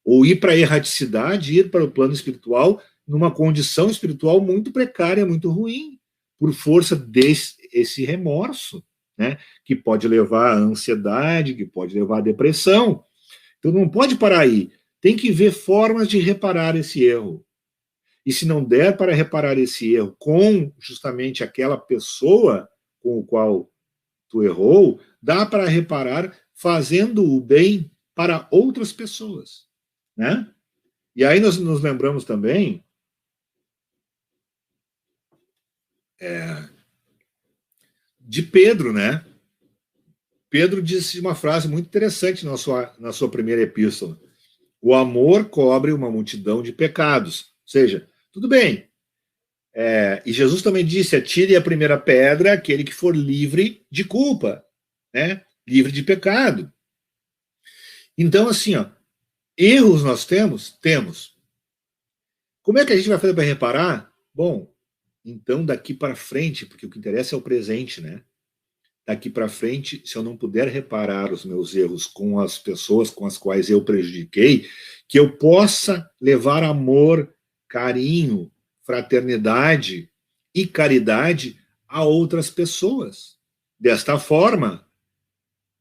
Ou ir para a erraticidade, ir para o plano espiritual numa condição espiritual muito precária, muito ruim, por força desse remorso, né? Que pode levar à ansiedade, que pode levar à depressão. Então não pode parar aí. Tem que ver formas de reparar esse erro. E se não der para reparar esse erro com justamente aquela pessoa com o qual tu errou, dá para reparar fazendo o bem para outras pessoas. Né? E aí nós nos lembramos também de Pedro, né? Pedro disse uma frase muito interessante na sua primeira epístola. O amor cobre uma multidão de pecados. Ou seja, tudo bem. E Jesus também disse, atire a primeira pedra aquele que for livre de culpa, né? Livre de pecado. Então, assim, ó, erros nós temos? Temos. Como é que a gente vai fazer para reparar? Bom, então daqui para frente, porque o que interessa é o presente, né? Daqui para frente, se eu não puder reparar os meus erros com as pessoas com as quais eu prejudiquei, que eu possa levar amor, carinho, fraternidade e caridade a outras pessoas. Desta forma,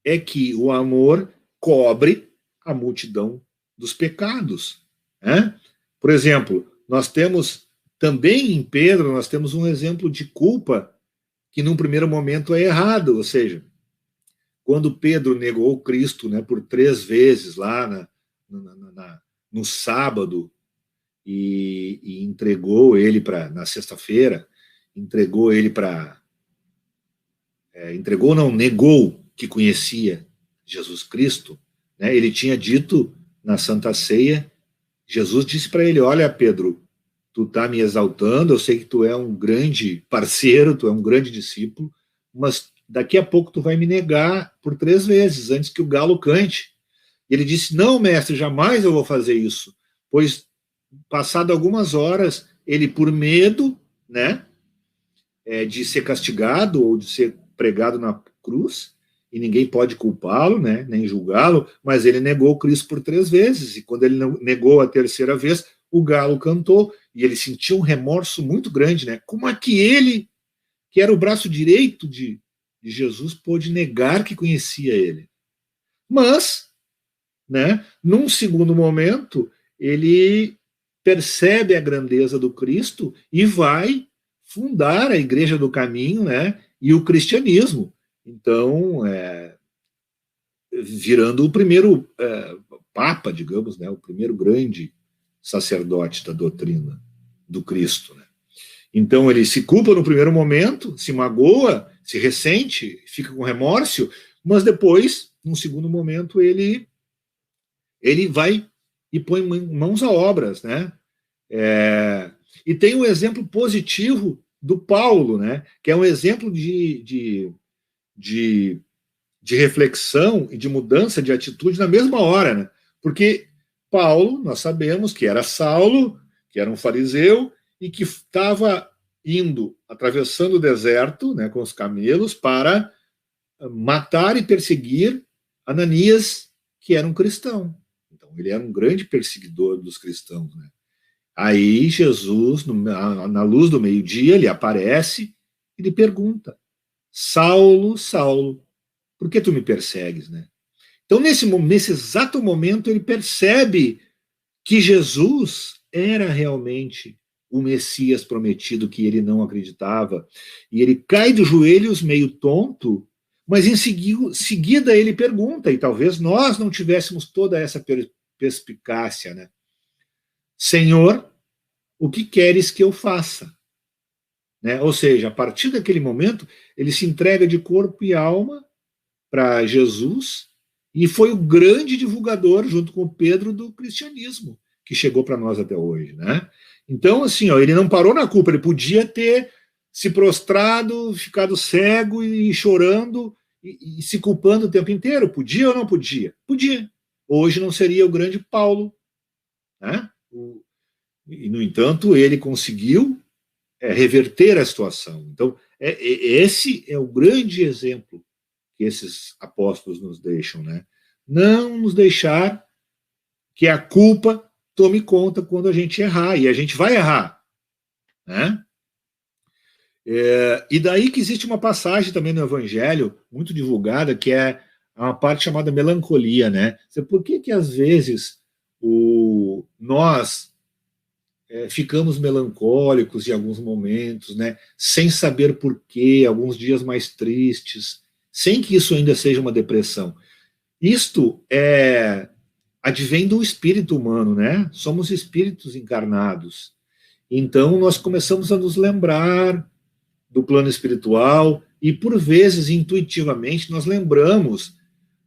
é que o amor cobre a multidão dos pecados. Né? Por exemplo, nós temos, também em Pedro, nós temos um exemplo de culpa que num primeiro momento é errado, ou seja, quando Pedro negou Cristo, né, por 3 vezes lá no sábado e entregou ele na sexta-feira, negou que conhecia Jesus Cristo, né? Ele tinha dito na Santa Ceia, Jesus disse para ele: olha, Pedro, tu tá me exaltando, eu sei que tu é um grande parceiro, tu é um grande discípulo, mas daqui a pouco tu vai me negar por 3 vezes, antes que o galo cante. E ele disse: não, mestre, jamais eu vou fazer isso. Pois, passado algumas horas, ele, por medo, né, de ser castigado ou de ser pregado na cruz, e ninguém pode culpá-lo, né, nem julgá-lo, mas ele negou Cristo por 3 vezes, e quando ele negou a 3ª vez, o galo cantou, e ele sentiu um remorso muito grande, né? Como é que ele, que era o braço direito de Jesus, pôde negar que conhecia ele? Mas, né, num segundo momento, ele percebe a grandeza do Cristo e vai fundar a Igreja do Caminho, né, e o cristianismo. Então, virando o primeiro papa, digamos, né, o primeiro grande sacerdote da doutrina do Cristo, né? Então ele se culpa no primeiro momento, se magoa, se ressente, fica com remorso, mas depois, num segundo momento, ele vai e põe mãos a obras, né? E tem um exemplo positivo do Paulo, né? Que é um exemplo de reflexão e de mudança de atitude na mesma hora, né? Porque Paulo, nós sabemos que era Saulo, que era um fariseu, e que estava atravessando o deserto, né, com os camelos, para matar e perseguir Ananias, que era um cristão. Então, ele era um grande perseguidor dos cristãos, né? Aí Jesus, na luz do meio-dia, ele aparece e lhe pergunta: Saulo, Saulo, por que tu me persegues, né? Então, nesse exato momento, ele percebe que Jesus era realmente o Messias prometido, que ele não acreditava. E ele cai de joelhos meio tonto, mas em seguida ele pergunta, e talvez nós não tivéssemos toda essa perspicácia, né? Senhor, o que queres que eu faça? Né? Ou seja, a partir daquele momento, ele se entrega de corpo e alma para Jesus, e foi o grande divulgador, junto com Pedro, do cristianismo, que chegou para nós até hoje, né? Então, assim, ele não parou na culpa, ele podia ter se prostrado, ficado cego e chorando e se culpando o tempo inteiro. Podia ou não podia? Podia. Hoje não seria o grande Paulo, né? E, no entanto, ele conseguiu reverter a situação. Então, esse é o grande exemplo que esses apóstolos nos deixam, né? Não nos deixar que a culpa tome conta quando a gente errar, e a gente vai errar, né? E daí que existe uma passagem também no Evangelho, muito divulgada, que é uma parte chamada melancolia, né? Por que às vezes nós ficamos melancólicos em alguns momentos, né? Sem saber por quê, alguns dias mais tristes, sem que isso ainda seja uma depressão. Isto advém do espírito humano, né? Somos espíritos encarnados. Então, nós começamos a nos lembrar do plano espiritual e, por vezes, intuitivamente, nós lembramos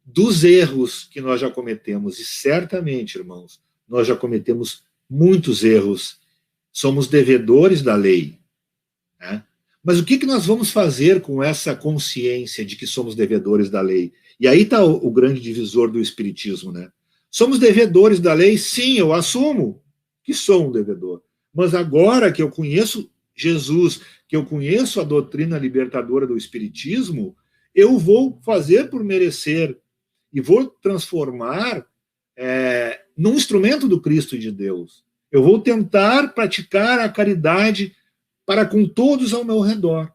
dos erros que nós já cometemos. E, certamente, irmãos, nós já cometemos muitos erros. Somos devedores da lei, né? Mas o que nós vamos fazer com essa consciência de que somos devedores da lei? E aí está o grande divisor do espiritismo, né? Somos devedores da lei? Sim, eu assumo que sou um devedor. Mas agora que eu conheço Jesus, que eu conheço a doutrina libertadora do espiritismo, eu vou fazer por merecer e vou transformar num instrumento do Cristo e de Deus. Eu vou tentar praticar a caridade para com todos ao meu redor.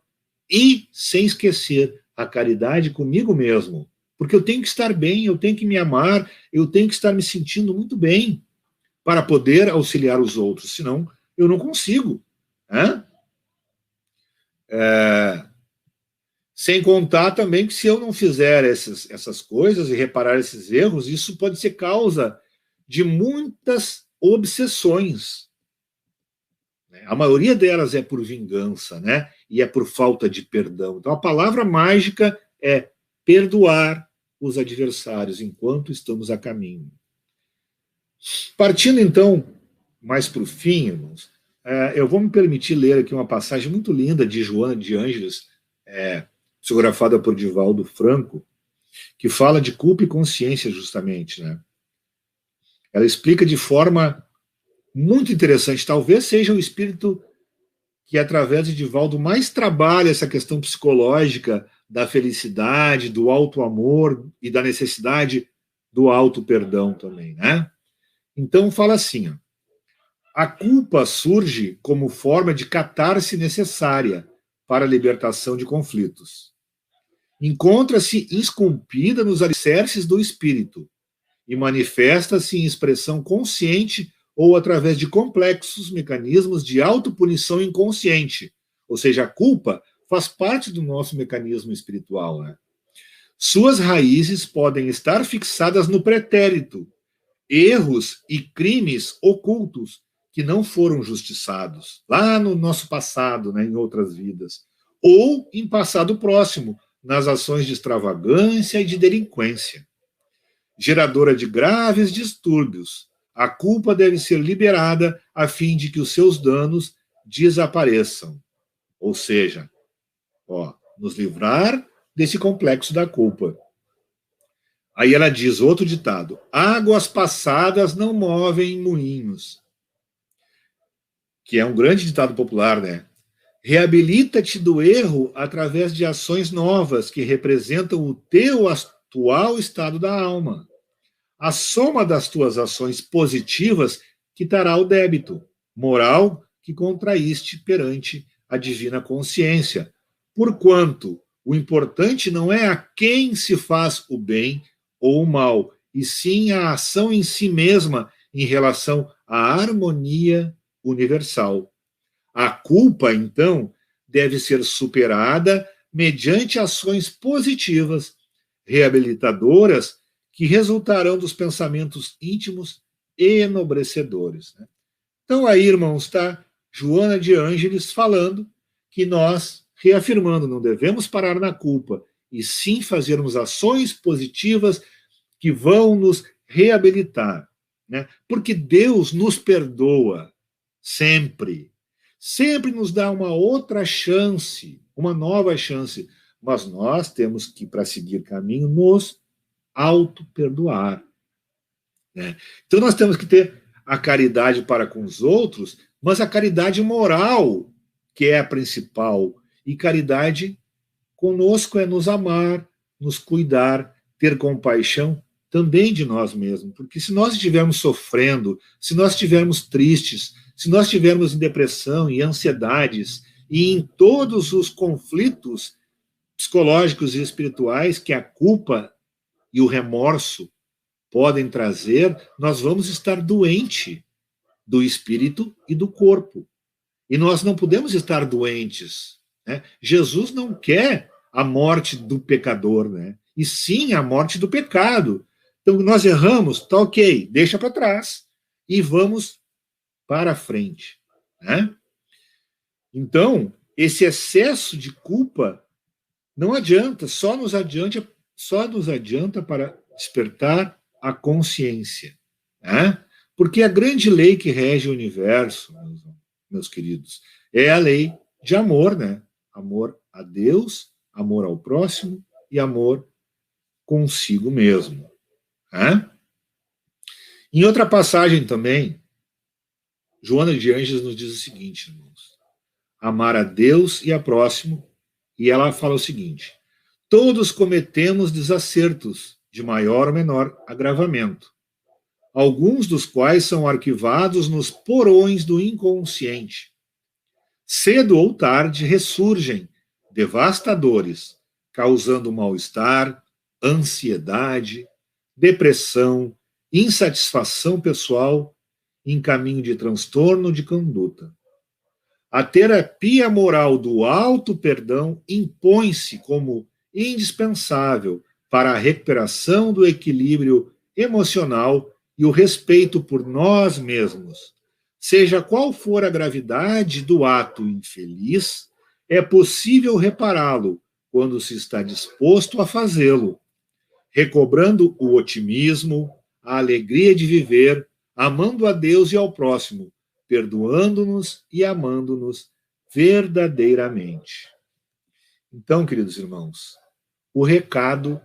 E, sem esquecer, a caridade comigo mesmo. Porque eu tenho que estar bem, eu tenho que me amar, eu tenho que estar me sentindo muito bem para poder auxiliar os outros. Senão, eu não consigo, né? Sem contar também que se eu não fizer essas coisas e reparar esses erros, isso pode ser causa de muitas obsessões. A maioria delas é por vingança, né? E é por falta de perdão. Então a palavra mágica é perdoar os adversários enquanto estamos a caminho. Partindo então mais para o fim, irmãos, eu vou me permitir ler aqui uma passagem muito linda de Joana de Ângeles, psicografada por Divaldo Franco, que fala de culpa e consciência justamente, né? Ela explica de forma muito interessante, talvez seja o espírito que através de Divaldo mais trabalha essa questão psicológica da felicidade, do auto-amor e da necessidade do auto-perdão também, né? Então fala assim, ó, a culpa surge como forma de catarse necessária para a libertação de conflitos. Encontra-se esculpida nos alicerces do espírito e manifesta-se em expressão consciente ou através de complexos mecanismos de autopunição inconsciente. Ou seja, a culpa faz parte do nosso mecanismo espiritual, né? Suas raízes podem estar fixadas no pretérito, erros e crimes ocultos que não foram justiçados, lá no nosso passado, né, em outras vidas, ou em passado próximo, nas ações de extravagância e de delinquência. Geradora de graves distúrbios, a culpa deve ser liberada a fim de que os seus danos desapareçam. Ou seja, nos livrar desse complexo da culpa. Aí ela diz, outro ditado, águas passadas não movem moinhos. Que é um grande ditado popular, né? Reabilita-te do erro através de ações novas que representam o teu atual estado da alma. A soma das tuas ações positivas quitará o débito moral que contraíste perante a divina consciência. Porquanto o importante não é a quem se faz o bem ou o mal, e sim a ação em si mesma em relação à harmonia universal. A culpa, então, deve ser superada mediante ações positivas, reabilitadoras, que resultarão dos pensamentos íntimos e enobrecedores. Né? Então, aí, irmãos, está Joana de Ângeles falando que nós, reafirmando, não devemos parar na culpa, e sim fazermos ações positivas que vão nos reabilitar. Né? Porque Deus nos perdoa sempre. Sempre nos dá uma outra chance, uma nova chance. Mas nós temos que, para seguir caminho, nos auto-perdoar. Né? Então nós temos que ter a caridade para com os outros, mas a caridade moral, que é a principal. E caridade conosco é nos amar, nos cuidar, ter compaixão também de nós mesmos. Porque se nós estivermos sofrendo, se nós estivermos tristes, se nós estivermos em depressão e ansiedades, e em todos os conflitos psicológicos e espirituais que a culpa e o remorso podem trazer, nós vamos estar doentes do espírito e do corpo. E nós não podemos estar doentes. Né? Jesus não quer a morte do pecador, né? E sim a morte do pecado. Então, nós erramos, tá ok, deixa para trás e vamos para frente. Né? Então, esse excesso de culpa não adianta, só nos adianta para despertar a consciência. Né? Porque a grande lei que rege o universo, meus queridos, é a lei de amor, né? Amor a Deus, amor ao próximo e amor consigo mesmo. Né? Em outra passagem também, Joana de Ângeles nos diz o seguinte, irmãos, amar a Deus e a próximo, e ela fala o seguinte, todos cometemos desacertos de maior ou menor agravamento, alguns dos quais são arquivados nos porões do inconsciente. Cedo ou tarde ressurgem, devastadores, causando mal-estar, ansiedade, depressão, insatisfação pessoal, em caminho de transtorno de conduta. A terapia moral do auto-perdão impõe-se como indispensável para a recuperação do equilíbrio emocional e o respeito por nós mesmos. Seja qual for a gravidade do ato infeliz, é possível repará-lo quando se está disposto a fazê-lo, recobrando o otimismo, a alegria de viver, amando a Deus e ao próximo, perdoando-nos e amando-nos verdadeiramente. Então, queridos irmãos, o recado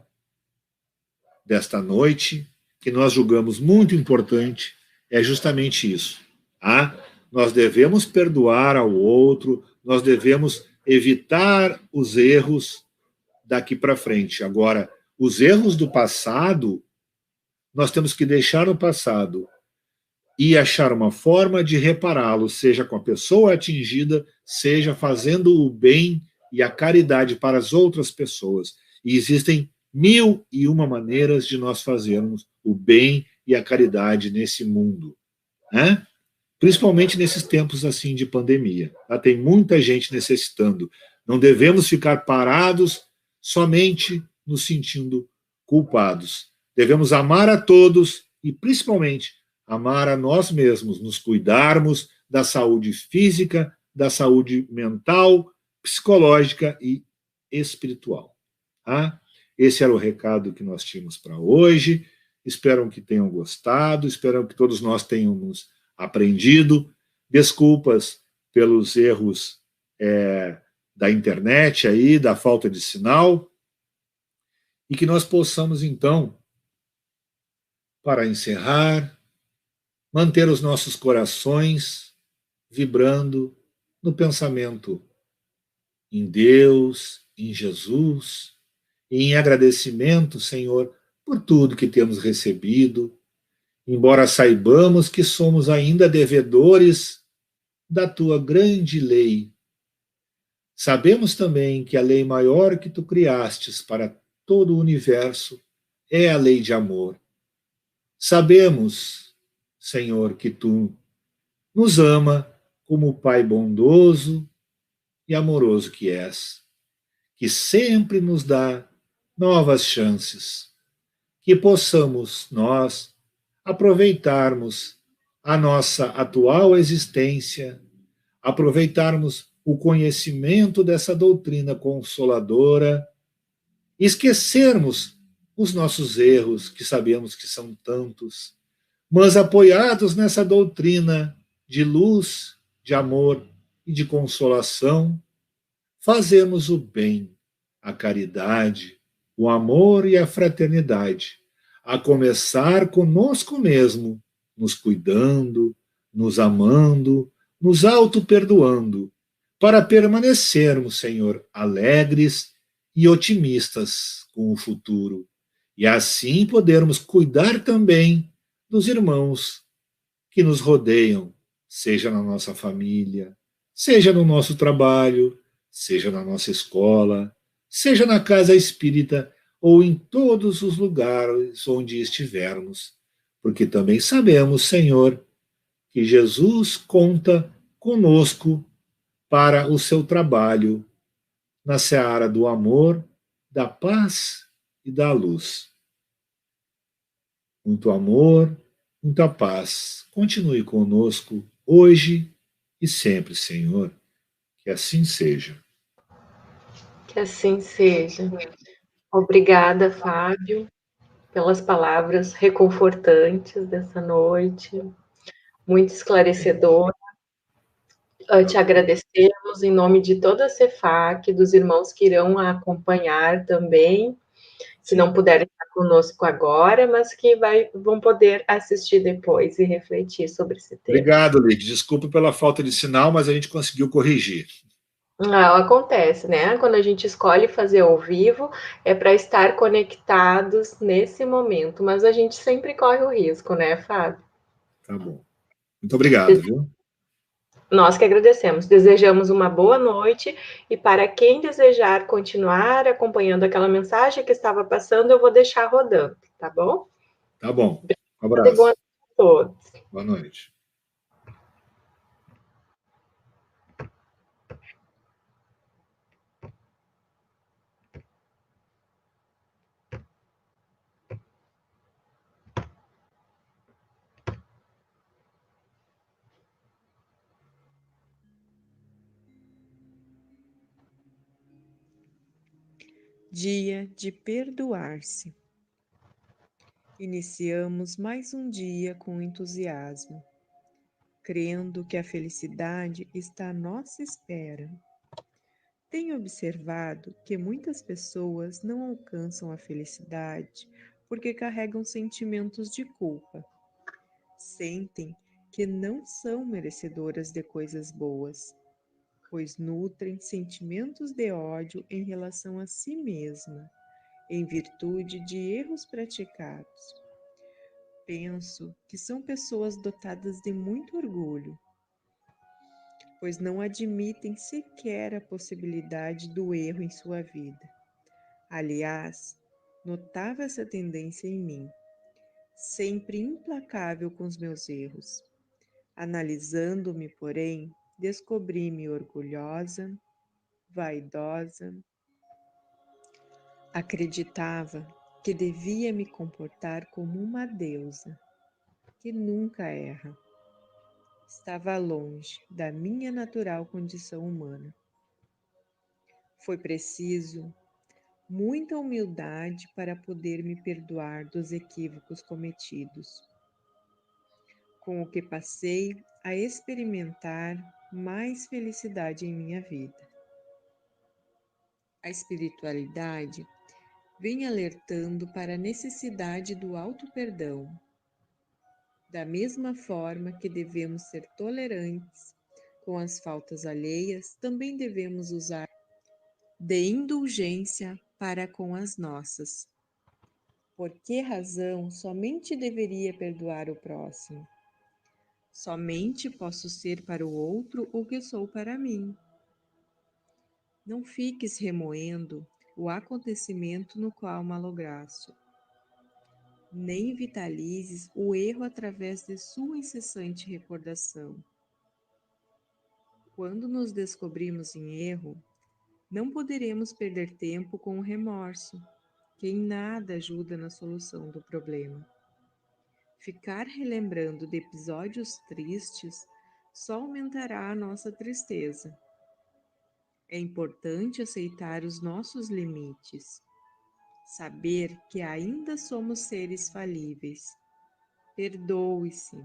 desta noite, que nós julgamos muito importante, é justamente isso. Nós devemos perdoar ao outro, nós devemos evitar os erros daqui para frente. Agora, os erros do passado, nós temos que deixar no passado e achar uma forma de repará-los, seja com a pessoa atingida, seja fazendo o bem e a caridade para as outras pessoas. E existem 1001 maneiras de nós fazermos o bem e a caridade nesse mundo, né? Principalmente nesses tempos assim de pandemia. Tem muita gente necessitando. Não devemos ficar parados somente nos sentindo culpados. Devemos amar a todos e, principalmente, amar a nós mesmos, nos cuidarmos da saúde física, da saúde mental, psicológica e espiritual. Esse era o recado que nós tínhamos para hoje. Espero que tenham gostado, espero que todos nós tenhamos aprendido. Desculpas pelos erros da internet aí, da falta de sinal, e que nós possamos, então, para encerrar, manter os nossos corações vibrando no pensamento em Deus, em Jesus, e em agradecimento, Senhor, por tudo que temos recebido, embora saibamos que somos ainda devedores da tua grande lei. Sabemos também que a lei maior que tu criastes para todo o universo é a lei de amor. Sabemos, Senhor, que tu nos ama como o Pai bondoso e amoroso que és, que sempre nos dá novas chances, que possamos nós aproveitarmos a nossa atual existência, aproveitarmos o conhecimento dessa doutrina consoladora, esquecermos os nossos erros, que sabemos que são tantos, mas apoiados nessa doutrina de luz, de amor e de consolação, fazemos o bem, a caridade, o amor e a fraternidade, a começar conosco mesmo, nos cuidando, nos amando, nos auto-perdoando, para permanecermos, Senhor, alegres e otimistas com o futuro, e assim podermos cuidar também dos irmãos que nos rodeiam, seja na nossa família, seja no nosso trabalho, seja na nossa escola, seja na casa espírita ou em todos os lugares onde estivermos, porque também sabemos, Senhor, que Jesus conta conosco para o seu trabalho na seara do amor, da paz e da luz. Muito amor, muita paz. Continue conosco hoje e sempre, Senhor. Que assim seja. Que assim seja. Obrigada, Fábio, pelas palavras reconfortantes dessa noite, muito esclarecedora. Te agradecemos em nome de toda a CEFAC, dos irmãos que irão acompanhar também, que não puderam estar conosco agora, mas que vão poder assistir depois e refletir sobre esse tema. Obrigado, Lid. Desculpa pela falta de sinal, mas a gente conseguiu corrigir. Acontece, né? Quando a gente escolhe fazer ao vivo, é para estar conectados nesse momento, mas a gente sempre corre o risco, né, Fábio? Tá bom. Muito obrigado, viu? Nós que agradecemos. Desejamos uma boa noite e para quem desejar continuar acompanhando aquela mensagem que estava passando, eu vou deixar rodando, tá bom? Tá bom. Um abraço. Boa noite a todos. Boa noite. Dia de perdoar-se. Iniciamos mais um dia com entusiasmo, crendo que a felicidade está à nossa espera. Tenho observado que muitas pessoas não alcançam a felicidade porque carregam sentimentos de culpa. Sentem que não são merecedoras de coisas boas, pois nutrem sentimentos de ódio em relação a si mesma, em virtude de erros praticados. Penso que são pessoas dotadas de muito orgulho, pois não admitem sequer a possibilidade do erro em sua vida. Aliás, notava essa tendência em mim, sempre implacável com os meus erros. Analisando-me, porém, descobri-me orgulhosa, vaidosa. Acreditava que devia me comportar como uma deusa, que nunca erra. Estava longe da minha natural condição humana. Foi preciso muita humildade para poder me perdoar dos equívocos cometidos, com o que passei a experimentar mais felicidade em minha vida. A espiritualidade vem alertando para a necessidade do auto-perdão, da mesma forma que devemos ser tolerantes com as faltas alheias, também devemos usar de indulgência para com as nossas. Por que razão somente deveria perdoar o próximo? Somente posso ser para o outro o que sou para mim. Não fiques remoendo o acontecimento no qual malograste, nem vitalizes o erro através de sua incessante recordação. Quando nos descobrimos em erro, não poderemos perder tempo com o remorso, que em nada ajuda na solução do problema. Ficar relembrando de episódios tristes só aumentará a nossa tristeza. É importante aceitar os nossos limites, saber que ainda somos seres falíveis. Perdoe-se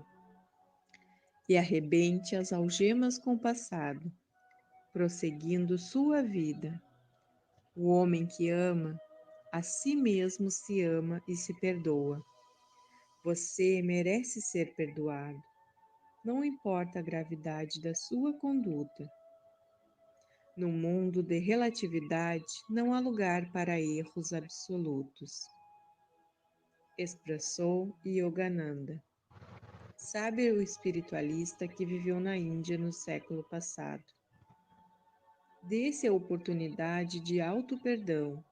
e arrebente as algemas com o passado, prosseguindo sua vida. O homem que ama, a si mesmo se ama e se perdoa. Você merece ser perdoado, não importa a gravidade da sua conduta. No mundo de relatividade, não há lugar para erros absolutos. Expressou Yogananda, sábio espiritualista que viveu na Índia no século passado. Dê-se a oportunidade de auto-perdão.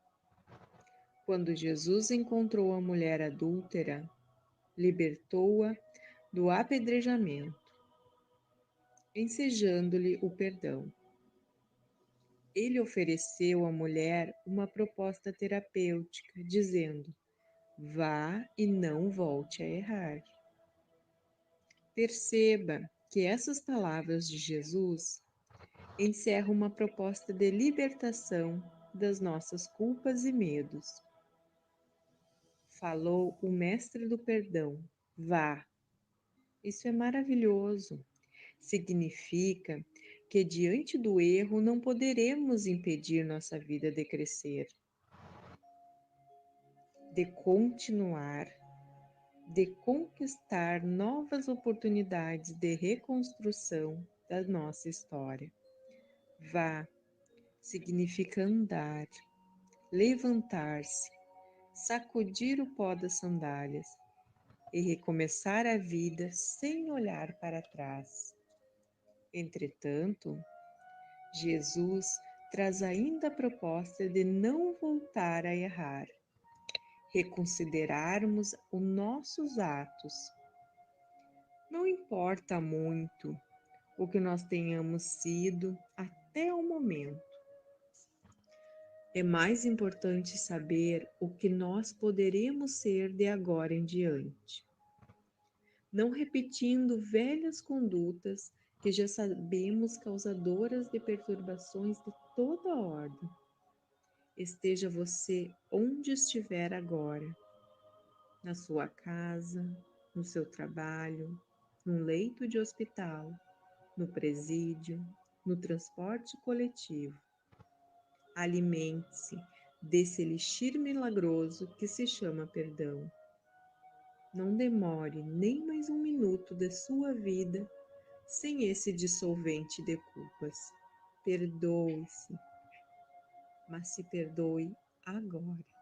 Quando Jesus encontrou a mulher adúltera, libertou-a do apedrejamento, ensejando-lhe o perdão. Ele ofereceu à mulher uma proposta terapêutica, dizendo: vá e não volte a errar. Perceba que essas palavras de Jesus encerram uma proposta de libertação das nossas culpas e medos. Falou o mestre do perdão: vá. Isso é maravilhoso. Significa que diante do erro não poderemos impedir nossa vida de crescer, de continuar, de conquistar novas oportunidades de reconstrução da nossa história. Vá significa andar, levantar-se, sacudir o pó das sandálias e recomeçar a vida sem olhar para trás. Entretanto, Jesus traz ainda a proposta de não voltar a errar, reconsiderarmos os nossos atos. Não importa muito o que nós tenhamos sido até o momento. É mais importante saber o que nós poderemos ser de agora em diante. Não repetindo velhas condutas que já sabemos causadoras de perturbações de toda ordem. Esteja você onde estiver agora, na sua casa, no seu trabalho, num leito de hospital, no presídio, no transporte coletivo. Alimente-se desse elixir milagroso que se chama perdão. Não demore nem mais um minuto de sua vida sem esse dissolvente de culpas. Perdoe-se, mas se perdoe agora.